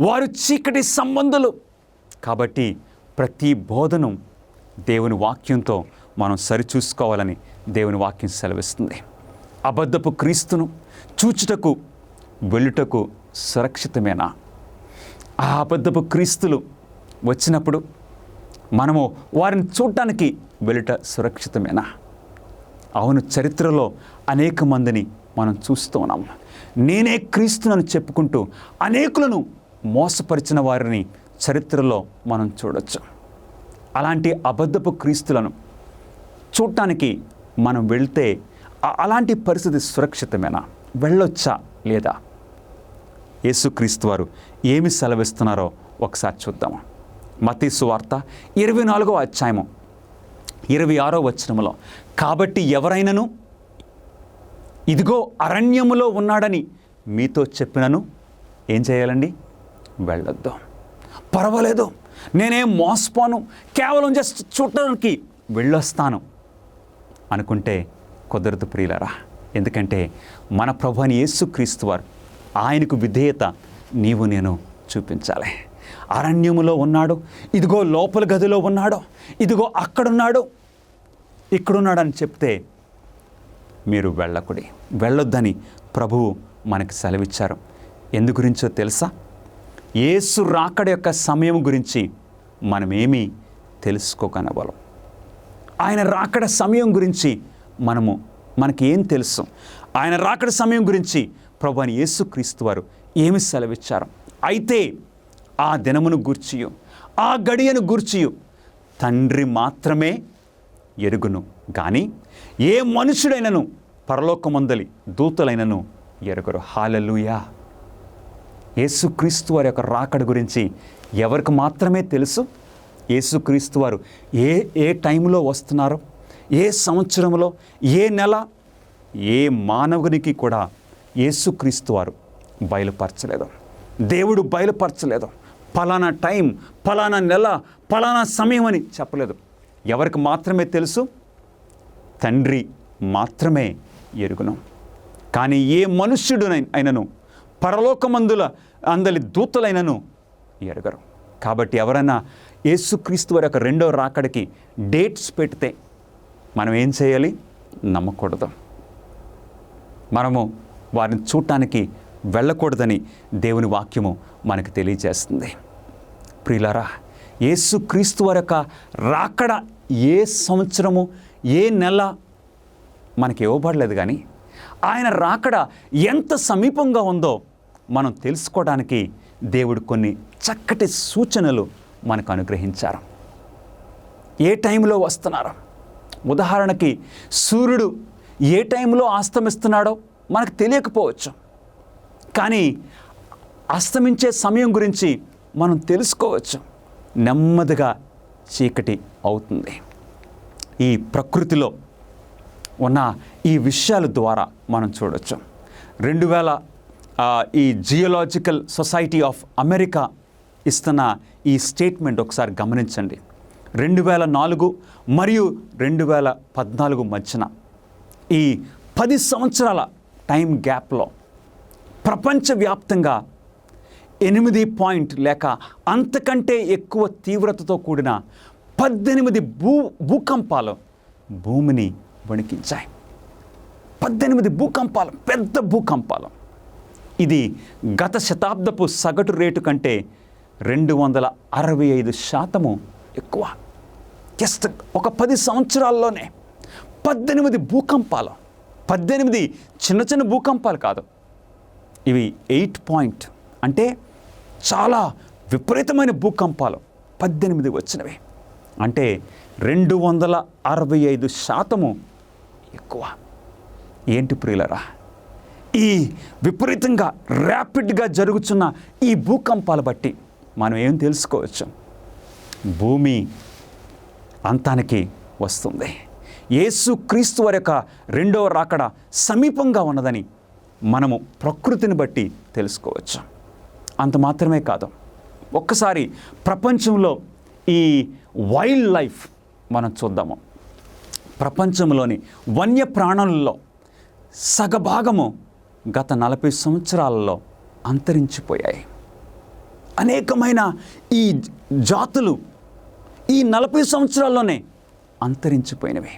వారు చీకటి సంబంధులు. కాబట్టి ప్రతి బోధను దేవుని వాక్యంతో మనం సరిచూసుకోవాలని దేవుని వాక్యం సెలవిస్తుంది. అబద్ధపు క్రీస్తును చూచుటకు వెళ్ళుటకు సురక్షితమేనా? ఆ అబద్ధపు క్రీస్తులు వచ్చినప్పుడు మనము వారిని చూడటానికి వెళ్ళుట సురక్షితమేనా? అవును, చరిత్రలో అనేక మందిని మనం చూస్తూ ఉన్నాము. నేనే క్రీస్తునని చెప్పుకుంటూ అనేకులను మోసపరిచిన వారిని చరిత్రలో మనం చూడొచ్చు. అలాంటి అబద్ధపు క్రీస్తులను చూడటానికి మనం వెళ్తే అలాంటి పరిస్థితి సురక్షితమేనా? వెళ్ళొచ్చా లేదా? యేసుక్రీస్తు వారు ఏమి సెలవిస్తున్నారో ఒకసారి చూద్దాము. మత్తయి సువార్త 24వ అధ్యాయము 26వ వచనములో, కాబట్టి ఎవరైనను ఇదిగో అరణ్యములో ఉన్నాడని మీతో చెప్పినను ఏం చేయాలండి? వెళ్ళొద్దు. పర్వాలేదు, నేనేం మోసపోను, కేవలం జస్ట్ చూడటానికి వెళ్ళొస్తాను అనుకుంటే కుదరదు ప్రియులరా. ఎందుకంటే మన ప్రభు అని యేసుక్రీస్తు వారు, ఆయనకు విధేయత నీవు నేను చూపించాలి. అరణ్యములో ఉన్నాడు, ఇదిగో లోపల గదిలో ఉన్నాడు, ఇదిగో అక్కడున్నాడు, ఇక్కడున్నాడు అని చెప్తే మీరు వెళ్ళొద్దని ప్రభువు మనకు సెలవిచ్చారు. ఎందు గురించో తెలుసా? యేసు రాకడ యొక్క సమయం గురించి మనమేమీ తెలుసుకోగలగలం. ఆయన రాకడ సమయం గురించి మనకి ఏం తెలుసు? ఆయన రాకడ సమయం గురించి ప్రభు అని యేసుక్రీస్తు వారు ఏమి సెలవిచ్చారు? అయితే ఆ దినమును గూర్చియు ఆ గడియను గూర్చియు తండ్రి మాత్రమే ఎరుగును గాని ఏ మనుషుడైనను పరలోకమందలి దూతలైనను ఎరుగరు. హల్లెలూయా. యేసుక్రీస్తు వారి యొక్క రాకడ గురించి ఎవరికి మాత్రమే తెలుసు? యేసుక్రీస్తు వారు ఏ టైంలో వస్తున్నారో, ఏ సంవత్సరంలో, ఏ నెల, ఏ మానవునికి కూడా యేసుక్రీస్తు వారు బయలుపరచలేదు. దేవుడు బయలుపరచలేదు. ఫలానా టైం, ఫలానా నెల, ఫలానా సమయం అని చెప్పలేదు. ఎవరికి మాత్రమే తెలుసు? తండ్రి మాత్రమే ఎరుగును. కానీ ఏ మనుష్యుడు అయినను పరలోకమందుల అందలి దూతలైనను ఎరగరు. కాబట్టి ఎవరైనా యేసుక్రీస్తు వారి యొక్క రెండో రాకడికి డేట్స్ పెడితే మనం ఏం చేయాలి? నమ్మకూడదు. మనము వారిని చూడటానికి వెళ్ళకూడదని దేవుని వాక్యము మనకు తెలియజేస్తుంది. ప్రియులారా, యేసుక్రీస్తు వారి యొక్క రాకడ ఏ సంవత్సరము ఏ నెల మనకి ఇవ్వబడలేదు, కానీ ఆయన రాకడ ఎంత సమీపంగా ఉందో మనం తెలుసుకోవడానికి దేవుడు కొన్ని చక్కటి సూచనలు మనకు అనుగ్రహించారు. ఏ టైంలో వస్తున్నారు? ఉదాహరణకి సూర్యుడు ఏ టైంలో అస్తమిస్తున్నాడో మనకు తెలియకపోవచ్చు, కానీ అస్తమించే సమయం గురించి మనం తెలుసుకోవచ్చు. నెమ్మదిగా చీకటి అవుతుంది. ఈ ప్రకృతిలో ఉన్న ఈ విషయాల ద్వారా మనం చూడవచ్చు. 2000 ఈ జియోలాజికల్ సొసైటీ ఆఫ్ అమెరికా ఇస్తున్న ఈ స్టేట్మెంట్ ఒకసారి గమనించండి. 2004 మరియు 2014 మధ్యన ఈ 10 సంవత్సరాల టైం గ్యాప్లో ప్రపంచవ్యాప్తంగా 8 లేక అంతకంటే ఎక్కువ తీవ్రతతో కూడిన 18 భూకంపాలు భూమిని వణికించాయి. 18 భూకంపాలు, పెద్ద భూకంపాలు. ఇది గత శతాబ్దపు సగటు రేటు కంటే 265% ఎక్కువ. జస్ట్ ఒక 10 సంవత్సరాల్లోనే 18 భూకంపాలు. 18 చిన్న చిన్న భూకంపాలు కాదు, ఇవి 8 అంటే చాలా విపరీతమైన భూకంపాలు 18 వచ్చినవి. అంటే 265% ఎక్కువ. ఏంటి ప్రియులరా, ఈ విపరీతంగా ర్యాపిడ్గా జరుగుతున్న ఈ భూకంపాలు బట్టి మనం ఏం తెలుసుకోవచ్చు? భూమి అంతానికి వస్తుంది. యేసుక్రీస్తు వారి యొక్క రెండవ రాకడ సమీపంగా ఉన్నదని మనము ప్రకృతిని బట్టి తెలుసుకోవచ్చు. అంత మాత్రమే కాదు, ఒక్కసారి ప్రపంచంలో ఈ వైల్డ్ లైఫ్ మనం చూద్దాము. ప్రపంచంలోని వన్యప్రాణులలో సగభాగము గత 40 సంవత్సరాలలో అంతరించిపోయాయి. అనేకమైన ఈ జాతులు ఈ 40 సంవత్సరాల్లోనే అంతరించిపోయినవి.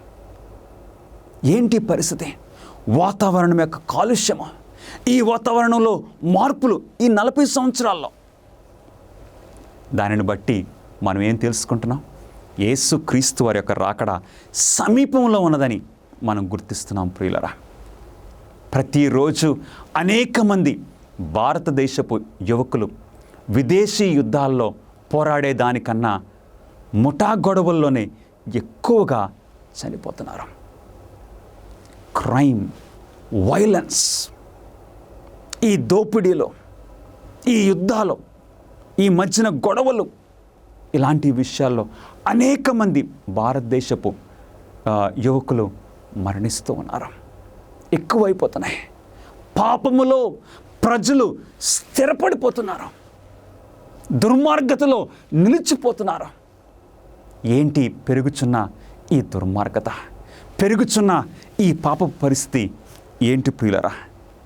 ఏంటి పరిస్థితి? వాతావరణం యొక్క కాలుష్యము, ఈ వాతావరణంలో మార్పులు ఈ 40 సంవత్సరాల్లో. దానిని బట్టి మనం ఏం తెలుసుకుంటున్నాం? యేసుక్రీస్తు వారి యొక్క రాకడ సమీపంలో ఉన్నదని మనం గుర్తిస్తున్నాం. ప్రియులరా, ప్రతిరోజు అనేక మంది భారతదేశపు యువకులు విదేశీ యుద్ధాల్లో పోరాడేదానికన్నా ముఠా గొడవల్లోనే ఎక్కువగా చనిపోతున్నారు. క్రైమ్, వైలెన్స్, ఈ దోపిడీలో, ఈ యుద్ధాలు, ఈ మధ్యన గొడవలు, ఇలాంటి విషయాల్లో అనేక మంది భారతదేశపు యువకులు మరణిస్తూ ఉన్నారు. ఎక్కువైపోతున్నాయి. పాపములో ప్రజలు స్థిరపడిపోతున్నారు. దుర్మార్గతలో నిలిచిపోతున్నారు. ఏంటి పెరుగుచున్న ఈ దుర్మార్గత, పెరుగుచున్న ఈ పాప పరిస్థితి ఏంటి ప్రియులరా?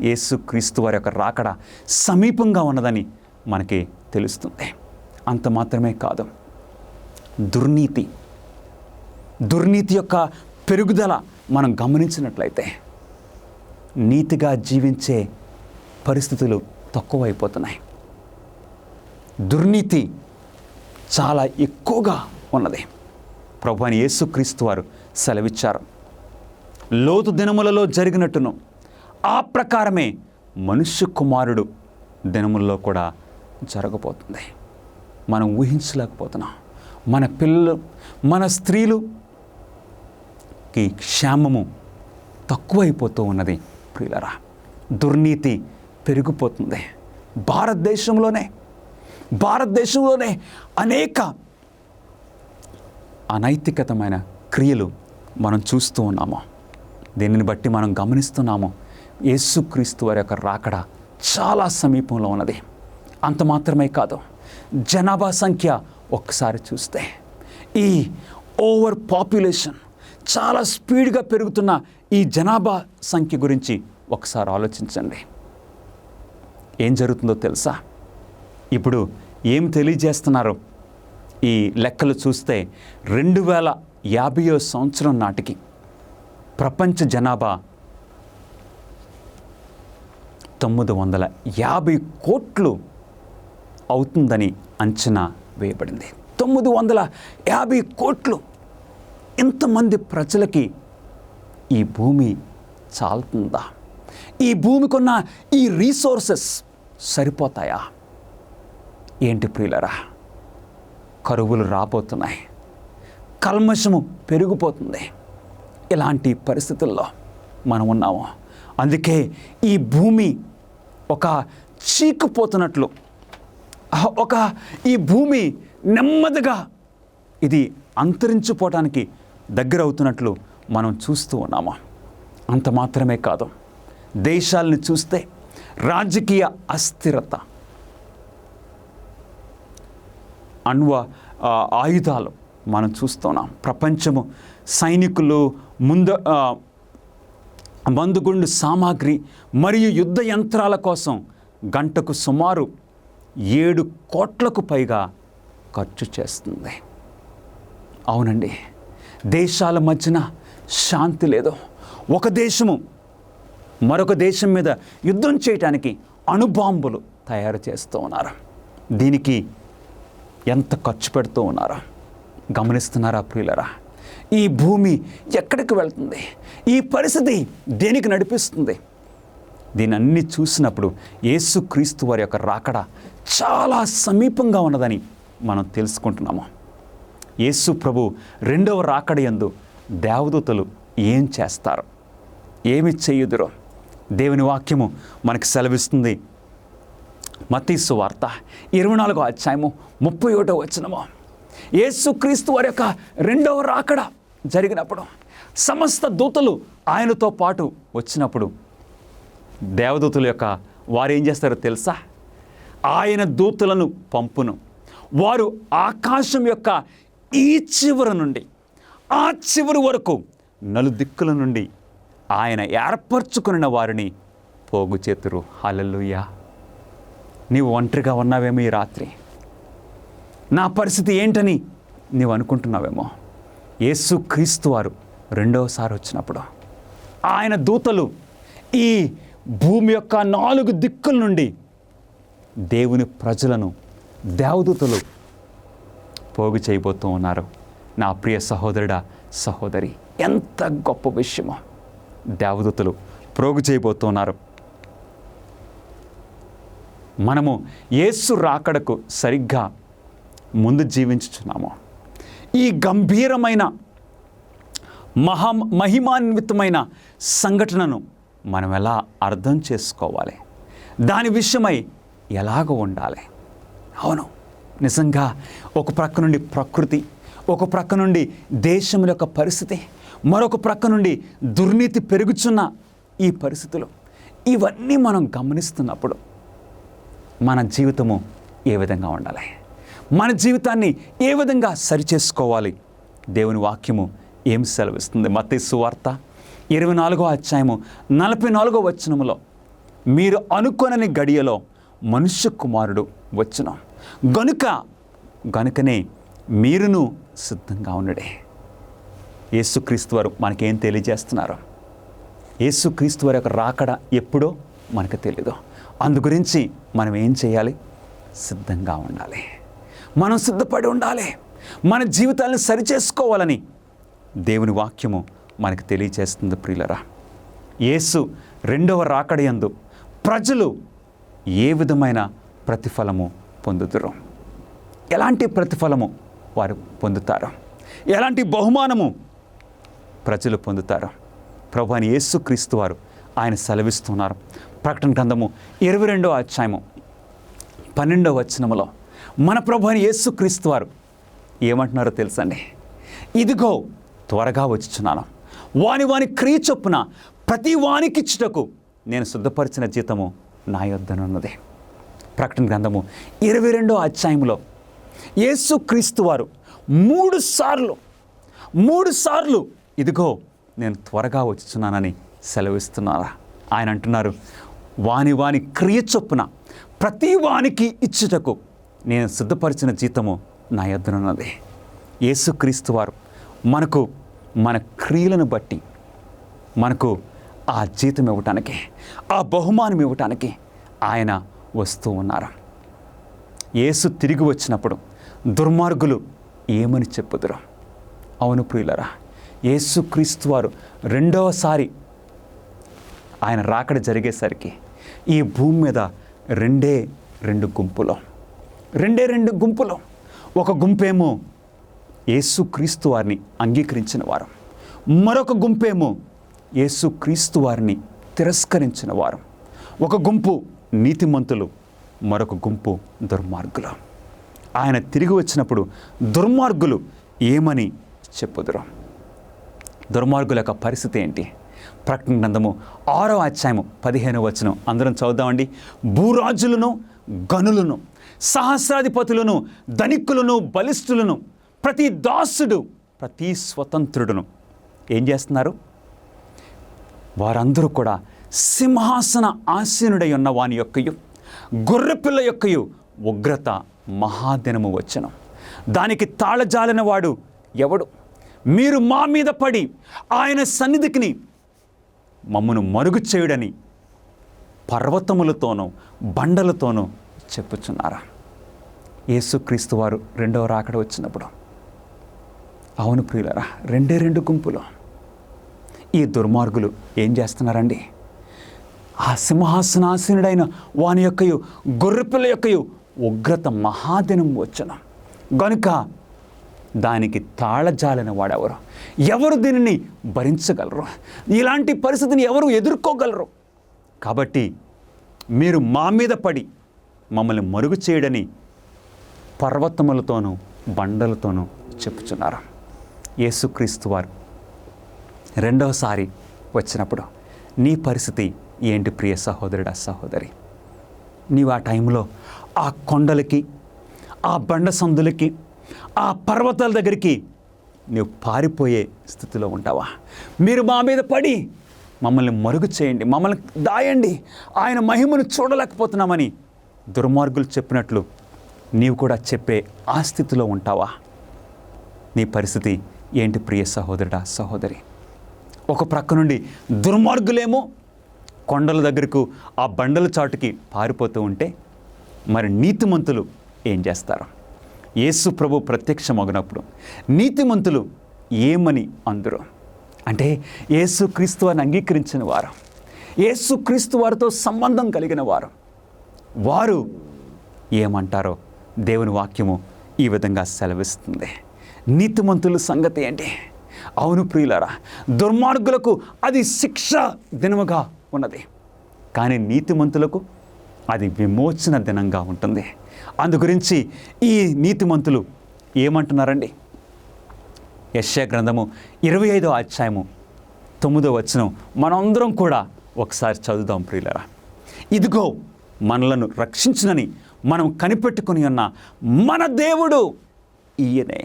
యేసుక్రీస్తు వారి యొక్క రాకడ సమీపంగా ఉన్నదని మనకి తెలుస్తుంది. అంత మాత్రమే కాదు, దుర్నీతి యొక్క పెరుగుదల మనం గమనించినట్లయితే నీతిగా జీవించే పరిస్థితులు తక్కువైపోతున్నాయి. దుర్నీతి చాలా ఎక్కువగా ఉన్నది. ప్రభువైన యేసుక్రీస్తు వారు సెలవిచ్చారు, లోతు దినములలో జరిగినట్టును ఆ ప్రకారమే మనుష్య కుమారుడు దినములలో కూడా జరగబోతుంది. మనం ఊహించలేకపోతున్నాం. మన పిల్లలు, మన స్త్రీలుకి క్షేమము తక్కువైపోతూ ఉన్నది ప్రియులరా. దుర్నీతి పెరిగిపోతుంది. భారతదేశంలోనే అనేక అనైతికతమైన క్రియలు మనం చూస్తూ ఉన్నాము. దీనిని బట్టి మనం గమనిస్తున్నాము, యేసుక్రీస్తు వారి యొక్క రాకడ చాలా సమీపంలో ఉన్నది. అంత మాత్రమే కాదు, జనాభా సంఖ్య ఒక్కసారి చూస్తే ఈ ఓవర్ పాపులేషన్, చాలా స్పీడ్గా పెరుగుతున్న ఈ జనాభా సంఖ్య గురించి ఒకసారి ఆలోచించండి. ఏం జరుగుతుందో తెలుసా? ఇప్పుడు ఏం తెలియజేస్తున్నారు? ఈ లెక్కలు చూస్తే 2050 సంవత్సరం నాటికి ప్రపంచ జనాభా 950 కోట్లు అవుతుందని అంచనా వేయబడింది. 950 కోట్లు. ఇంతమంది ప్రజలకి ఈ భూమి చాలుతుందా? ఈ భూమికున్న ఈ రీసోర్సెస్ సరిపోతాయా? ఏంటి ప్రియులరా, కరువులు రాబోతున్నాయి, కల్మషము పెరిగిపోతుంది. ఇలాంటి పరిస్థితుల్లో మనం ఉన్నాము. అందుకే ఈ భూమి ఒక చీకుపోతున్నట్లు, ఈ భూమి నెమ్మదిగా ఇది అంతరించిపోవటానికి దగ్గర అవుతున్నట్లు మనం చూస్తూ ఉన్నాము. అంత మాత్రమే కాదు, దేశాలను చూస్తే రాజకీయ అస్థిరత, ఆయుధాలు మనం చూస్తున్నాం. ప్రపంచము సైనికులు, మందుగుండు సామాగ్రి మరియు యుద్ధ యంత్రాల కోసం గంటకు సుమారు 7 కోట్లకు పైగా ఖర్చు చేస్తుంది. అవునండి, దేశాల మధ్యన శాంతి లేదు. ఒక దేశము మరొక దేశం మీద యుద్ధం చేయడానికి అణుబాంబులు తయారు చేస్తూ ఉన్నారు. దీనికి ఎంత ఖర్చు పెడుతూ ఉన్నారో గమనిస్తున్నారా ప్రియులరా? ఈ భూమి ఎక్కడికి వెళ్తుంది? ఈ పరిస్థితి దేనికి నడిపిస్తుంది? దీని అన్ని చూసినప్పుడు యేసుక్రీస్తు వారి యొక్క రాకడ చాలా సమీపంగా ఉన్నదని మనం తెలుసుకుంటున్నాము. యేసు ప్రభు రెండవ రాకడ యందు దేవదూతలు ఏం చేస్తారు, ఏమి చేయుదురో దేవుని వాక్యము మనకు సెలవిస్తుంది. మత్తయి సువార్త 24వ అధ్యాయము 31వ వచనము. యేసుక్రీస్తు వారి యొక్క రెండవ రాకడ జరిగినప్పుడు సమస్త దూతలు ఆయనతో పాటు వచ్చినప్పుడు దేవదూతల యొక్క వారు ఏం చేస్తారో తెలుసా? ఆయన దూతలను పంపును. వారు ఆకాశం యొక్క ఈ చివరి నుండి ఆ చివరి వరకు నలుదిక్కుల నుండి ఆయన ఏర్పరచుకున్న వారిని పోగు చేతురు. హల్లెలూయా. నీవు ఒంటరిగా ఉన్నావేమో ఈ రాత్రి. నా పరిస్థితి ఏంటని నీవు అనుకుంటున్నావేమో. యేసుక్రీస్తు వారు రెండవసారి వచ్చినప్పుడు ఆయన దూతలు ఈ భూమి యొక్క 4 దిక్కుల నుండి దేవుని ప్రజలను దేవదూతలు పోగు చేయబోతూ ఉన్నారు. నా ప్రియ సహోదరుడా, సహోదరి, ఎంత గొప్ప విషయమో! దేవదూతలు పోగు చేయబోతున్నారు. మనము యేసు రాకడకు సరిగ్గా ముందు జీవించుచున్నాము. ఈ గంభీరమైన మహిమాన్వితమైన సంఘటనను మనం ఎలా అర్థం చేసుకోవాలి? దాని విషయమై ఎలాగ ఉండాలి? అవును, నిజంగా ఒక ప్రక్క నుండి ప్రకృతి, ఒక ప్రక్క నుండి దేశం యొక్క పరిస్థితి, మరొక ప్రక్క నుండి దుర్నీతి పెరుగుచున్న ఈ పరిస్థితులు, ఇవన్నీ మనం గమనిస్తున్నప్పుడు మన జీవితము ఏ విధంగా ఉండాలి? మన జీవితాన్ని ఏ విధంగా సరిచేసుకోవాలి? దేవుని వాక్యము ఏం సెలవిస్తుంది? మత్తయి సువార్త 24వ అధ్యాయము 44వ వచనములో, మీరు అనుకొనని గడియలో మనుష్య కుమారుడు వచ్చును, గనుకనే మీరును సిద్ధంగా ఉన్నడే. యేసుక్రీస్తు వారు మనకేం తెలియజేస్తున్నారు? యేసుక్రీస్తు వారి యొక్క రాకడ ఎప్పుడో మనకు తెలియదు. అందు గురించి మనం ఏం చేయాలి? సిద్ధంగా ఉండాలి. మనం సిద్ధపడి ఉండాలి. మన జీవితాలను సరిచేసుకోవాలని దేవుని వాక్యము మనకు తెలియజేస్తుంది. ప్రియులరా, యేసు రెండవ రాకడ యందు ప్రజలు ఏ విధమైన ప్రతిఫలము పొందుతారు? ఎలాంటి ప్రతిఫలము వారు పొందుతారు? ఎలాంటి బహుమానము ప్రజలు పొందుతారు? ప్రభువైన యేసుక్రీస్తు వారు ఆయన సెలవిస్తున్నారు. ప్రకటన గ్రంథము 22వ అధ్యాయము 12వ వచనములో మన ప్రభువైన యేసుక్రీస్తు వారు ఏమంటున్నారో తెలుసండి? ఇదిగో త్వరగా వచ్చుచున్నాను, వాని క్రియ చొప్పున ప్రతి వానికిచ్చుటకు నేను సిద్ధపరిచిన జీతము నా యొద్దనున్నది. ప్రకటన గ్రంథము 22వ అధ్యాయంలో యేసుక్రీస్తు వారు 3 సార్లు ఇదిగో నేను త్వరగా వచ్చుచున్నానని సెలవిస్తున్నారా? ఆయన అంటున్నారు, వాని క్రియ చొప్పున ప్రతి వానికి ఇచ్చుటకు నేను సిద్ధపరిచిన జీతము నా యొద్దనున్నది. యేసుక్రీస్తు వారు మనకు మన క్రియలను బట్టి మనకు ఆ జీతం ఇవ్వటానికి, ఆ బహుమానం ఇవ్వటానికి ఆయన వస్తూ ఉన్నారు. యేసు తిరిగి వచ్చినప్పుడు దుర్మార్గులు ఏమని చెప్పుదురు? అవును ప్రియులరా, యేసుక్రీస్తు వారు రెండవసారి ఆయన రాకడ జరిగేసరికి ఈ భూమి మీద రెండే రెండు గుంపులు. ఒక గుంపేమో యేసుక్రీస్తు వారిని అంగీకరించిన వారు, మరొక గుంపేమో యేసుక్రీస్తు వారిని తిరస్కరించిన వారు. ఒక గుంపు నీతిమంతులు, మరొక గుంపు దుర్మార్గులు. ఆయన తిరిగి వచ్చినప్పుడు దుర్మార్గులు ఏమని చెప్పుదురు? దుర్మార్గుల యొక్క పరిస్థితి ఏంటి? ప్రకటన గ్రంథము 6వ అధ్యాయము 15వ వచనం అందరం చదువుదామండి. భూరాజులను, గనులను, సహస్రాధిపతులను, ధనికులను, బలిష్ఠులను, ప్రతి దాసుడు, ప్రతి స్వతంత్రుడును ఏం చేస్తున్నారు? వారందరూ కూడా సింహాసన ఆసీనుడై ఉన్న వాని యొక్కయు గొర్రెపిల్ల యొక్కయు ఉగ్రత మహాదినము వచ్చెను. దానికి తాళజాలిన వాడు ఎవడు? మీరు మా మీద పడి ఆయన సన్నిధికి మమ్మను మరుగు చేయుడని పర్వతములతోనూ బండలతోనూ చెప్పుచున్నారా? యేసుక్రీస్తు వారు రెండవ రాకడ వచ్చినప్పుడు, అవును ప్రియులరా, రెండు గుంపులు. ఈ దుర్మార్గులు ఏం చేస్తున్నారండి? ఆ సింహాసనాసీనుడైన వాని యొక్కయు గొర్రెపిల్ల యొక్కయు ఉగ్రత మహాదినం వచ్చును గనుక దానికి తాళజాలిన వాడెవరు? ఎవరు దీనిని భరించగలరు? ఇలాంటి పరిస్థితిని ఎవరు ఎదుర్కోగలరు? కాబట్టి మీరు మా మీద పడి మమ్మల్ని మరుగు చేయడని పర్వతములతోనూ బండలతోనూ చెప్పుచున్నారు. యేసుక్రీస్తు వారు రెండవసారి వచ్చినప్పుడు నీ పరిస్థితి ఏంటి ప్రియ సహోదరుడా, సహోదరి? నీవు ఆ టైంలో ఆ కొండలకి, ఆ బండ సందులకి, ఆ పర్వతాల దగ్గరికి నీవు పారిపోయే స్థితిలో ఉంటావా? మీరు మా మీద పడి మమ్మల్ని మరుగు చేయండి, మమ్మల్ని దాయండి, ఆయన మహిమను చూడలేకపోతున్నామని దుర్మార్గులు చెప్పినట్లు నీవు కూడా చెప్పే ఆ స్థితిలో ఉంటావా? నీ పరిస్థితి ఏంటి ప్రియ సహోదరుడా, సహోదరి? ఒక ప్రక్క నుండి దుర్మార్గులేమో కొండల దగ్గరకు, ఆ బండల చాటుకి పారిపోతూ ఉంటే, మరి నీతిమంతులు ఏం చేస్తారు? యేసు ప్రభు ప్రత్యక్షమగినప్పుడు నీతిమంతులు ఏమని అందరూ అంటే యేసుక్రీస్తు వారిని అంగీకరించిన వారు, యేసుక్రీస్తు వారితో సంబంధం కలిగిన వారు ఏమంటారో దేవుని వాక్యము ఈ విధంగా సెలవిస్తుంది. నీతిమంతుల సంగతి ఏంటి? అవును ప్రియులారా, దుర్మార్గులకు అది శిక్ష దినముగా ఉన్నది, కానీ నీతిమంతులకు అది విమోచన దినంగా ఉంటుంది. అందు గురించి ఈ నీతిమంతులు ఏమంటున్నారండి? యెషయా గ్రంథము 25వ అధ్యాయము 9వ వచనం మనందరం కూడా ఒకసారి చదువుదాం ప్రియులారా. ఇదిగో మనలను రక్షించునని మనం కనిపెట్టుకుని ఉన్న మన దేవుడు ఈయనే,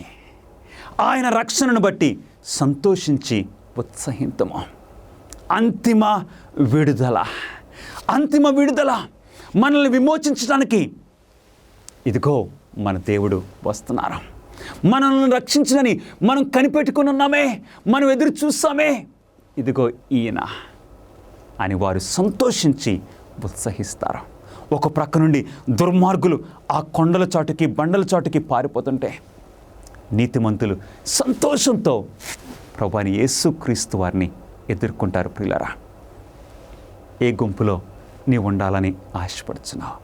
ఆయన రక్షణను బట్టి సంతోషించి ఉత్సహింతుము. అంతిమ విడుదల మనల్ని విమోచించడానికి ఇదిగో మన దేవుడు వస్తున్నారు. మనల్ని రక్షించనని మనం కనిపెట్టుకుని ఉన్నామే, మనం ఎదురు చూస్తామే, ఇదిగో ఈయన అని వారు సంతోషించి ఉత్సహిస్తారు. ఒక ప్రక్క నుండి దుర్మార్గులు ఆ కొండల చాటుకి, బండల చాటుకి పారిపోతుంటే నీతిమంతులు సంతోషంతో ప్రభువైన యేసుక్రీస్తు వారిని ఎదుర్కొంటారు. ప్రియులారా, ఏ గుంపులో నీవు ఉండాలని ఆశపడుచున్నావు?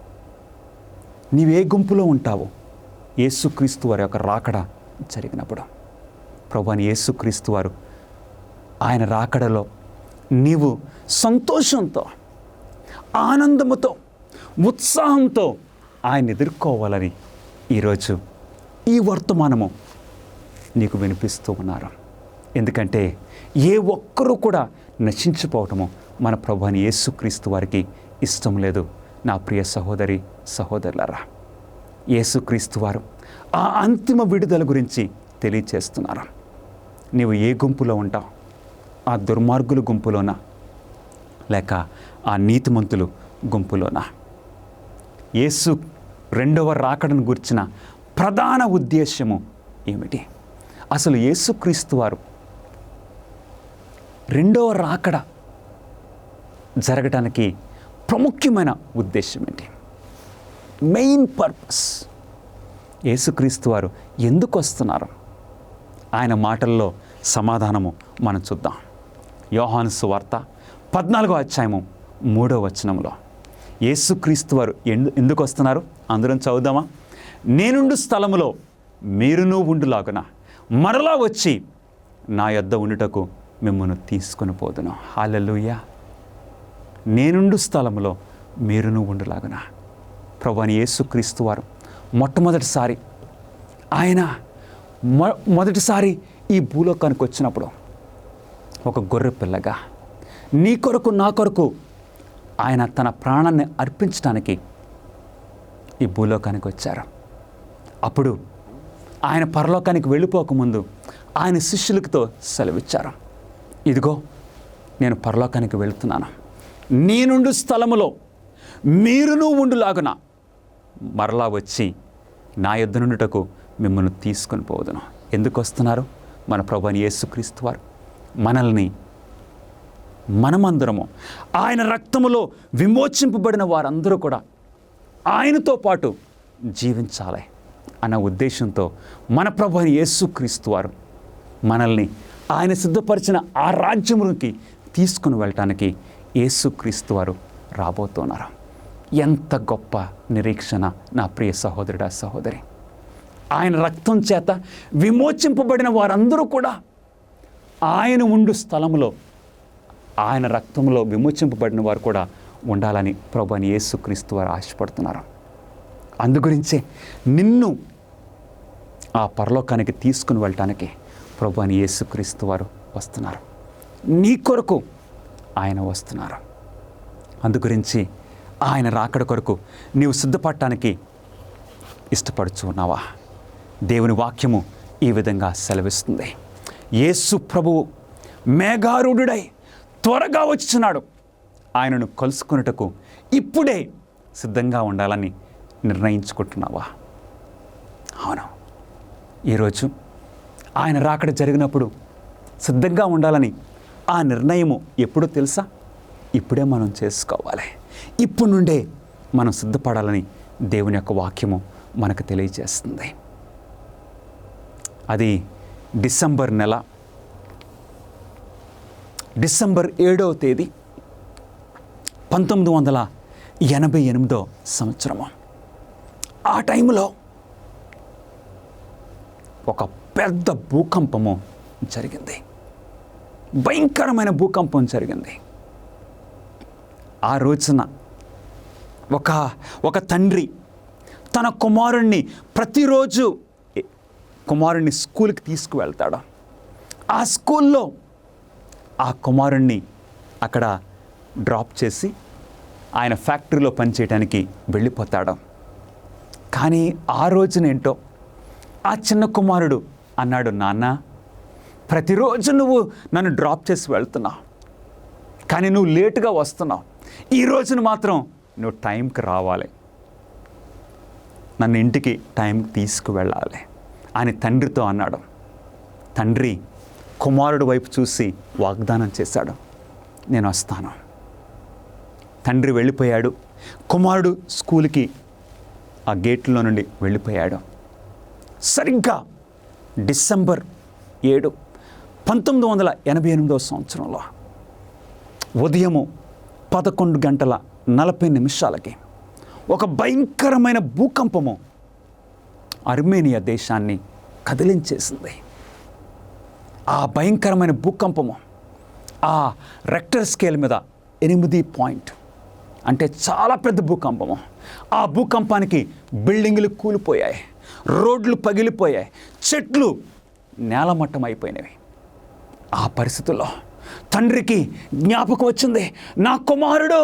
నీవే గుంపులో ఉంటావు? యేసుక్రీస్తు వారి యొక్క రాకడ జరిగినప్పుడు ప్రభువైన యేసుక్రీస్తు వారు ఆయన రాకడలో నీవు సంతోషంతో, ఆనందముతో, ఉత్సాహంతో ఆయన ఎదుర్కోవాలని ఈరోజు ఈ వర్తమానము నీకు వినిపిస్తూ ఉన్నారు. ఎందుకంటే ఏ ఒక్కరూ కూడా నశించిపోవటము మన ప్రభువైన యేసుక్రీస్తు వారికి ఇష్టం లేదు. నా ప్రియ సహోదరి, సహోదరులారా, యేసుక్రీస్తు వారు ఆ అంతిమ విడుదల గురించి తెలియచేస్తున్నారు. నీవు ఏ గుంపులో ఉంటావు? ఆ దుర్మార్గుల గుంపులోనా, లేక ఆ నీతిమంతులు గుంపులోనా? యేసు రెండవ రాకడను గుర్చిన ప్రధాన ఉద్దేశము ఏమిటి? అసలు యేసుక్రీస్తు వారు రెండవ రాకడ జరగడానికి ప్రాముఖ్యమైన ఉద్దేశం ఏంటి? Main purpose. యేసుక్రీస్తు వారు ఎందుకు వస్తున్నారు? ఆయన మాటల్లో సమాధానము మనం చూద్దాం. యోహాను సువార్త 14వ అధ్యాయము 3వ వచనంలో యేసుక్రీస్తు వారు ఎందుకు వస్తున్నారు? అందరం చదువుదామా? నేనుండు స్థలములో మీరును ఉండులాగున మరలా వచ్చి నా యొద్ద ఉండుటకు మిమ్మల్ని తీసుకొని పోదును. హల్లెలూయా. నేనుండు స్థలములో మీరును ఉండులాగున. ప్రభువైన యేసుక్రీస్తు వారు మొట్టమొదటిసారి ఆయన మొదటిసారి ఈ భూలోకానికి వచ్చినప్పుడు ఒక గొర్రె పిల్లగా నీ కొరకు నా కొరకు ఆయన తన ప్రాణాన్ని అర్పించడానికి ఈ భూలోకానికి వచ్చారు. అప్పుడు ఆయన పరలోకానికి వెళ్ళిపోకముందు ఆయన శిష్యులతో సెలవిచ్చారు, ఇదిగో నేను పరలోకానికి వెళుతున్నాను, నేనుండు స్థలములో మీరును ఉండులాగున మరలా వచ్చి నా యొద్ద నుండుటకు మిమ్మల్ని తీసుకొని పోదును. ఎందుకు వస్తున్నారు? మన ప్రభువైన యేసుక్రీస్తు వారు మనమందరము ఆయన రక్తములో విమోచింపబడిన వారందరూ కూడా ఆయనతో పాటు జీవించాలి అన్న ఉద్దేశంతో మన ప్రభువైన యేసుక్రీస్తు వారు మనల్ని ఆయన సిద్ధపరిచిన ఆ రాజ్యమునికి తీసుకుని వెళ్ళటానికి యేసుక్రీస్తు వారు రాబోతున్నారు. ఎంత గొప్ప నిరీక్షణ నా ప్రియ సహోదరుడా, సహోదరి! ఆయన రక్తం చేత విమోచింపబడిన వారందరూ కూడా ఆయన ఉండు స్థలంలో, ఆయన రక్తంలో విమోచింపబడిన వారు కూడా ఉండాలని ప్రభువైన యేసుక్రీస్తు వారు ఆశపడుతున్నారు. అందుగురించే నిన్ను ఆ పరలోకానికి తీసుకుని వెళ్ళటానికి ప్రభువైన యేసుక్రీస్తు వారు వస్తున్నారు. నీ కొరకు ఆయన వస్తున్నారు. అందుగురించి ఆయన రాకడ కొరకు నీవు సిద్ధపడటానికి ఇష్టపడుచు ఉన్నావా? దేవుని వాక్యము ఈ విధంగా సెలవిస్తుంది. యేసు ప్రభువు మేఘారూఢుడై త్వరగా వచ్చుచున్నాడు. ఆయనను కలుసుకొనుటకు ఇప్పుడే సిద్ధంగా ఉండాలని నిర్ణయించుకుంటున్నావా? అవును. ఈరోజు ఆయన రాకడ జరిగినప్పుడు సిద్ధంగా ఉండాలని ఆ నిర్ణయము ఎప్పుడో తెలుసా? ఇప్పుడే మనం చేసుకోవాలి. ఇప్పుడు నుండే మనం సిద్ధపడాలని దేవుని యొక్క వాక్యము మనకు తెలియజేస్తుంది. అది డిసెంబర్ నెల, డిసెంబర్ 7వ తేదీ 1988 సంవత్సరము. ఆ టైంలో ఒక పెద్ద భూకంపము జరిగింది. భయంకరమైన భూకంపం జరిగింది. ఆ రోజున ఒక తండ్రి తన కుమారుణ్ణి ప్రతిరోజు కుమారుణ్ణి స్కూల్కి తీసుకువెళ్తాడు. ఆ స్కూల్లో ఆ కుమారుణ్ణి అక్కడ డ్రాప్ చేసి ఆయన ఫ్యాక్టరీలో పనిచేయడానికి వెళ్ళిపోతాడు. కానీ ఆ రోజునేంటో ఆ చిన్న కుమారుడు అన్నాడు, నాన్న, ప్రతిరోజు నువ్వు నన్ను డ్రాప్ చేసి వెళ్తున్నావు, కానీ నువ్వు లేటుగా వస్తున్నావు. ఈ రోజున మాత్రం నువ్వు టైంకి రావాలి, నన్ను ఇంటికి టైంకి తీసుకువెళ్ళాలి అని తండ్రితో అన్నాడు. తండ్రి కుమారుడు వైపు చూసి వాగ్దానం చేశాడు, నేను వస్తాను. తండ్రి వెళ్ళిపోయాడు. కుమారుడు స్కూల్కి ఆ గేట్లో నుండి వెళ్ళిపోయాడు. సరిగ్గా డిసెంబర్ 7, 1988 సంవత్సరంలో ఉదయము 11:40 ఒక భయంకరమైన భూకంపము అర్మేనియా దేశాన్ని కదిలించేసింది. ఆ భయంకరమైన భూకంపము ఆ రెక్టర్ స్కేల్ మీద 8 పాయింట్, అంటే చాలా పెద్ద భూకంపము. ఆ భూకంపానికి బిల్డింగులు కూలిపోయాయి, రోడ్లు పగిలిపోయాయి, చెట్లు నేలమట్టం అయిపోయినవి. ఆ పరిస్థితుల్లో తండ్రికి జ్ఞాపకం వచ్చింది, నా కుమారుడు.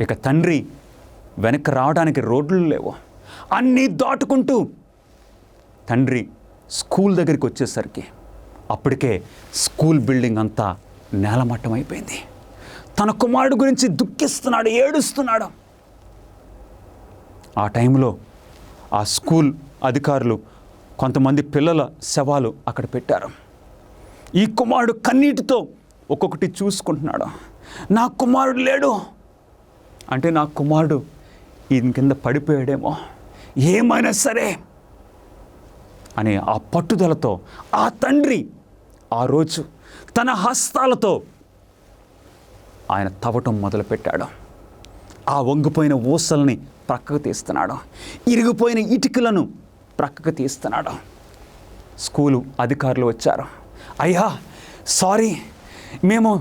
ఇక తండ్రి వెనక్కి రావడానికి రోడ్లు లేవు. అన్నీ దాటుకుంటూ తండ్రి స్కూల్ దగ్గరికి వచ్చేసరికి అప్పటికే స్కూల్ బిల్డింగ్ అంతా నేలమట్టం అయిపోయింది. తన కుమారుడు గురించి దుఃఖిస్తున్నాడు, ఏడుస్తున్నాడు. ఆ టైంలో ఆ స్కూల్ అధికారులు కొంతమంది పిల్లల శవాలు అక్కడ పెట్టారు. ఈ కుమారుడు కన్నీటితో ఒక్కొక్కటి చూసుకుంటున్నాడు. నా కుమారుడు లేడు అంటే నా కుమారుడు ఈయన కింద పడిపోయాడేమో, ఏమైనా సరే అనే ఆ పట్టుదలతో ఆ తండ్రి ఆ రోజు తన హస్తాలతో ఆయన తవ్వటం మొదలుపెట్టాడు. ఆ వంగిపోయిన ఊసల్ని ప్రక్కకు తీస్తున్నాడు, ఇరిగిపోయిన ఇటుకలను ప్రక్కకు తీస్తున్నాడు. స్కూలు అధికారులు వచ్చారు. అయ్యా సారీ, మేము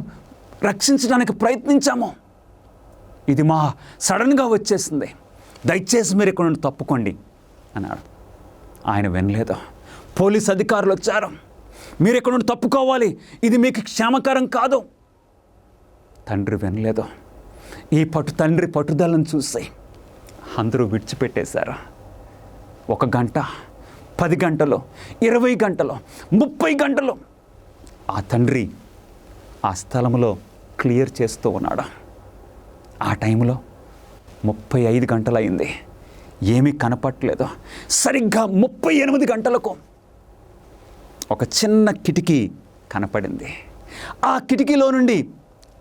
రక్షించడానికి ప్రయత్నించాము, ఇది మా సడన్గా వచ్చేసింది, దయచేసి మీరు ఇక్కడ నుండి తప్పుకోండి అన్నాడు. ఆయన వినలేదు. పోలీస్ అధికారులు వచ్చారు, మీరు ఇక్కడ నుండి తప్పుకోవాలి, ఇది మీకు క్షేమకరం కాదు. తండ్రి వినలేదు. ఈ తండ్రి పట్టుదలను చూసి అందరూ విడిచిపెట్టేశారు. 1 గంట, 10 గంటలు, 20 గంటలు, 30 గంటలు ఆ తండ్రి ఆ స్థలంలో క్లియర్ చేస్తూ ఉన్నాడు. ఆ టైంలో 35 గంటలు అయింది, ఏమీ కనపట్లేదు. సరిగ్గా 38 గంటలకు ఒక చిన్న కిటికీ కనపడింది. ఆ కిటికీలో నుండి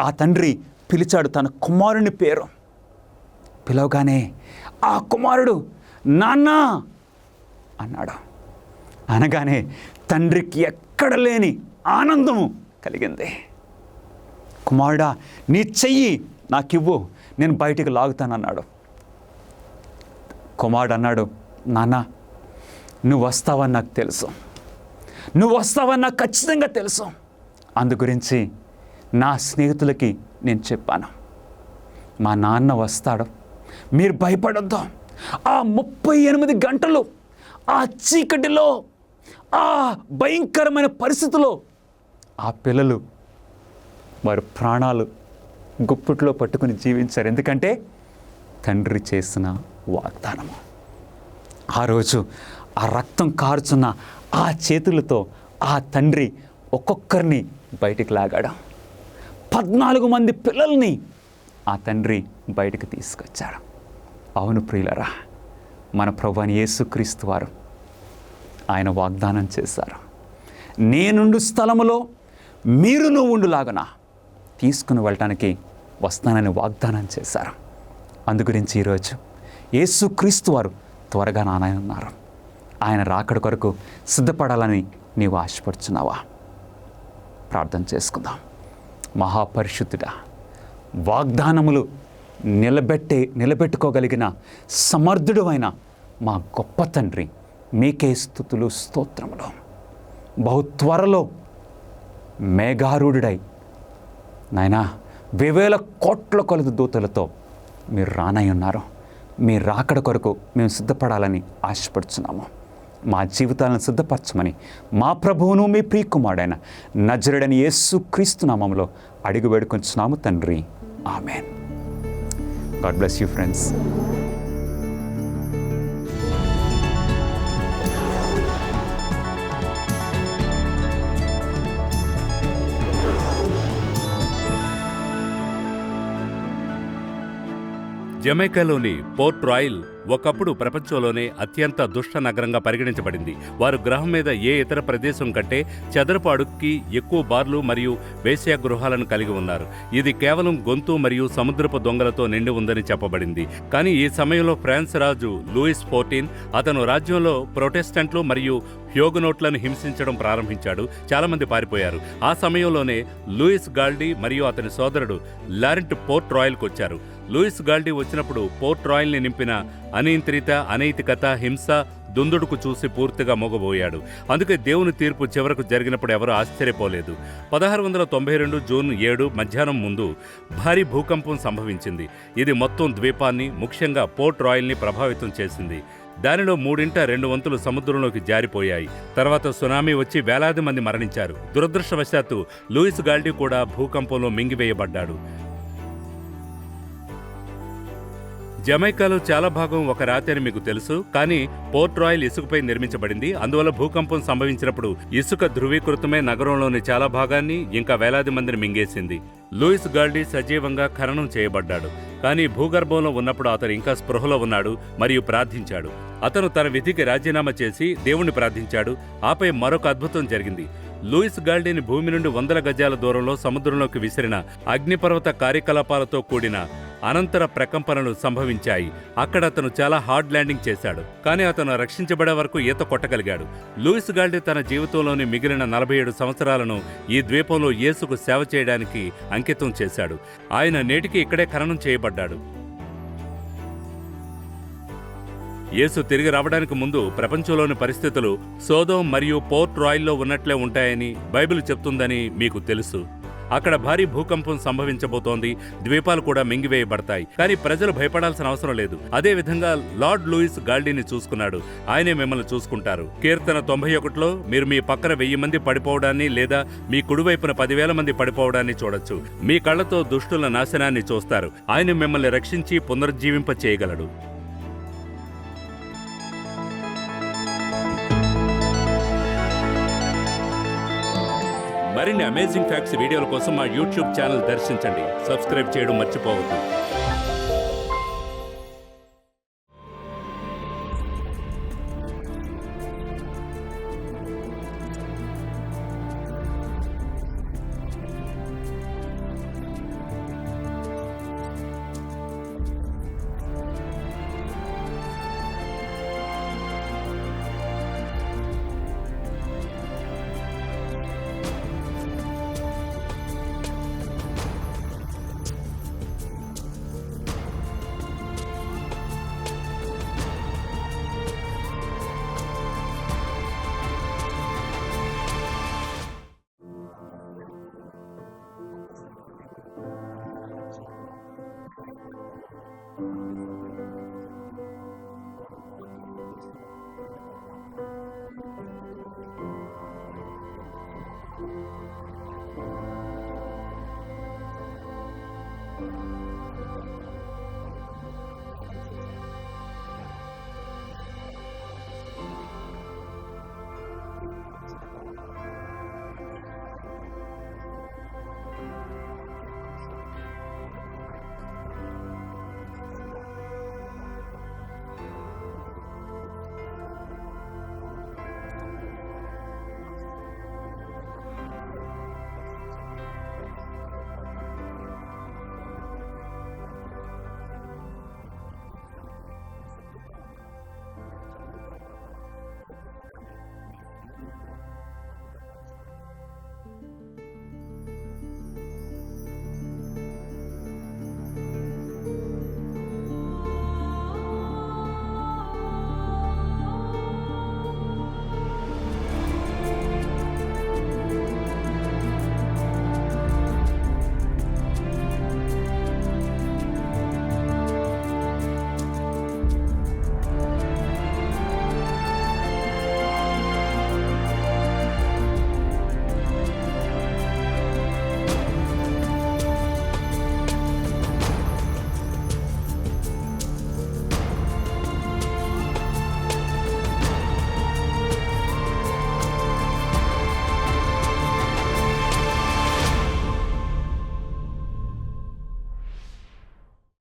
ఆ తండ్రి పిలిచాడు తన కుమారుని పేరు. పిలవగానే ఆ కుమారుడు నాన్న అన్నాడు. అనగానే తండ్రికి ఎక్కడ లేని ఆనందము కలిగింది. కుమారుడా, నీ చెయ్యి నాకివ్వు, నేను బయటికి లాగుతానన్నాడు. కుమారుడు అన్నాడు, నాన్న నువ్వు వస్తావని నాకు తెలుసు, నువ్వు వస్తావని నాకు ఖచ్చితంగా తెలుసు. అందు గురించి నా స్నేహితులకి నేను చెప్పాను, మా నాన్న వస్తాడు, మీరు భయపడొద్దు. ఆ 38 గంటలు ఆ చీకటిలో, ఆ భయంకరమైన పరిస్థితిలో ఆ పిల్లలు వారి ప్రాణాలు గుప్పిట్లో పట్టుకుని జీవించారు. ఎందుకంటే తండ్రి చేసిన వాగ్దానము. ఆ రోజు ఆ రక్తం కారుచున్న ఆ చేతులతో ఆ తండ్రి ఒక్కొక్కరిని బయటికి లాగాడు. 14 మంది పిల్లల్ని ఆ తండ్రి బయటికి తీసుకొచ్చాడు. అవును ప్రియులరా, మన ప్రభువైన యేసుక్రీస్తు వారు ఆయన వాగ్దానం చేశారు, నేనుండు స్థలములో మీరు ఉండులాగన తీసుకుని వెళ్ళటానికి వస్తానని వాగ్దానం చేశారు. అందుగురించి ఈరోజు యేసుక్రీస్తు వారు త్వరగా నానన్నారు. ఆయన రాకడ కొరకు సిద్ధపడాలని నీవు ఆశపడుచున్నావా? ప్రార్థన చేసుకుందాం. మహాపరిశుద్ధుడా, వాగ్దానములు నిలబెట్టుకోగలిగిన సమర్థుడు అయిన మా గొప్ప తండ్రి, మీకే స్తుతులు స్తోత్రములు. బహు త్వరలో మేఘారూఢుడై నాయనా 1000 కోట్ల కొలది దూతలతో మీరు రానై ఉన్నారు. మీ రాకడ కొరకు మేము సిద్ధపడాలని ఆశపడుచున్నాము. మా జీవితాలను సిద్ధపరచమని మా ప్రభువును మీ ప్రియకుమారుడైన నజరుడైన యేసుక్రీస్తు నామములో అడిగి వేడుకొంచున్నాము తండ్రి. ఆమేన్. God bless you friends. జమైకాలోని పోర్ట్ రాయల్ ఒకప్పుడు ప్రపంచంలోనే అత్యంత దుష్ట నగరంగా పరిగణించబడింది. వారు గ్రహం మీద ఏ ఇతర ప్రదేశం కంటే చదరపు అడుగుకి ఎక్కువ బార్లు మరియు వేశ్యా గృహాలను కలిగి ఉన్నారు. ఇది కేవలం గొంతు మరియు సముద్రపు దొంగలతో నిండి ఉందని చెప్పబడింది. కానీ ఈ సమయంలో ఫ్రాన్స్ రాజు లూయిస్ 14 అతను రాజ్యంలో ప్రొటెస్టెంట్లు మరియు హ్యూగనోట్లను హింసించడం ప్రారంభించాడు. చాలామంది పారిపోయారు. ఆ సమయంలోనే లూయిస్ గాల్డీ మరియు అతని సోదరుడు లారెంట్ పోర్ట్ రాయల్కు వచ్చారు. లూయిస్ గాల్డీ వచ్చినప్పుడు పోర్ట్ రాయల్ని నింపిన అనియంత్రిత, అనైతికత, హింస, దుందుడుకు చూసి పూర్తిగా మోగబోయాడు. అందుకే దేవుని తీర్పు చివరకు జరిగినప్పుడు ఎవరూ ఆశ్చర్యపోలేదు. 1692 జూన్ 7 మధ్యాహ్నం ముందు భారీ భూకంపం సంభవించింది. ఇది మొత్తం ద్వీపాన్ని, ముఖ్యంగా పోర్ట్ రాయల్ని ప్రభావితం చేసింది. దానిలో 2/3 వంతులు సముద్రంలోకి జారిపోయాయి. తర్వాత సునామీ వచ్చి వేలాది మంది మరణించారు. దురదృష్టవశాత్తు లూయిస్ గాల్డీ కూడా భూకంపంలో మింగివేయబడ్డాడు. జమైకాలో చాలా భాగం ఒక రాతి అని మీకు తెలుసు. కానీ పోర్ట్ రాయల్ ఇసుకపై నిర్మించబడింది. అందువల్ల భూకంపం సంభవించినప్పుడు ఇసుక ధృవీకృతమే నగరంలోని చాలా భాగాన్ని, ఇంకా వేలాది మందిని మింగేసింది. లూయిస్ గాల్డీ సజీవంగా ఖననం చేయబడ్డాడు. కానీ భూగర్భంలో ఉన్నప్పుడు అతను ఇంకా స్పృహలో ఉన్నాడు మరియు ప్రార్థించాడు. అతను తన విధికి రాజీనామా చేసి దేవుణ్ణి ప్రార్థించాడు. ఆపై మరొక అద్భుతం జరిగింది. లూయిస్ గాల్డీని భూమి నుండి 100 గజాల దూరంలో సముద్రంలోకి విసిరిన అగ్నిపర్వత కార్యకలాపాలతో కూడిన అనంతర ప్రకంపనలు సంభవించాయి. అక్కడ అతను చాలా హార్డ్ ల్యాండింగ్ చేశాడు. కానీ అతను రక్షించబడే వరకు ఈత కొట్టగలిగాడు. లూయిస్ గాల్డీ తన జీవితంలోని మిగిలిన 47 సంవత్సరాలను ఈ ద్వీపంలో యేసుకు సేవ చేయడానికి అంకితం చేశాడు. ఆయన నేటికి ఇక్కడే ఖననం చేయబడ్డాడు. యేసు తిరిగి రావడానికి ముందు ప్రపంచంలోని పరిస్థితులు సోదోమ్ మరియు పోర్ట్ రాయిల్లో ఉన్నట్లే ఉంటాయని బైబిల్ చెప్తుందని మీకు తెలుసు. అక్కడ భారీ భూకంపం సంభవించబోతోంది. ద్వీపాలు కూడా మింగివేయబడతాయి. కానీ ప్రజలు భయపడాల్సిన అవసరం లేదు. అదే విధంగా లార్డ్ లూయిస్ గాల్డీని చూసుకున్నాడు. ఆయనే మిమ్మల్ని చూసుకుంటారు. కీర్తన 91లో మీరు మీ పక్కన 1000 మంది పడిపోవడాన్ని లేదా మీ కుడివైపున 10,000 మంది పడిపోవడాన్ని చూడొచ్చు. మీ కళ్ళతో దుష్టుల నాశనాన్ని చూస్తారు. ఆయన మిమ్మల్ని రక్షించి పునరుజ్జీవింప చేయగలడు. మరిన్ని అమేజింగ్ ఫ్యాక్ట్స్ వీడియోల కోసం మా యూట్యూబ్ ఛానల్ దర్శించండి. సబ్స్క్రైబ్ చేయడం మర్చిపోవద్దు.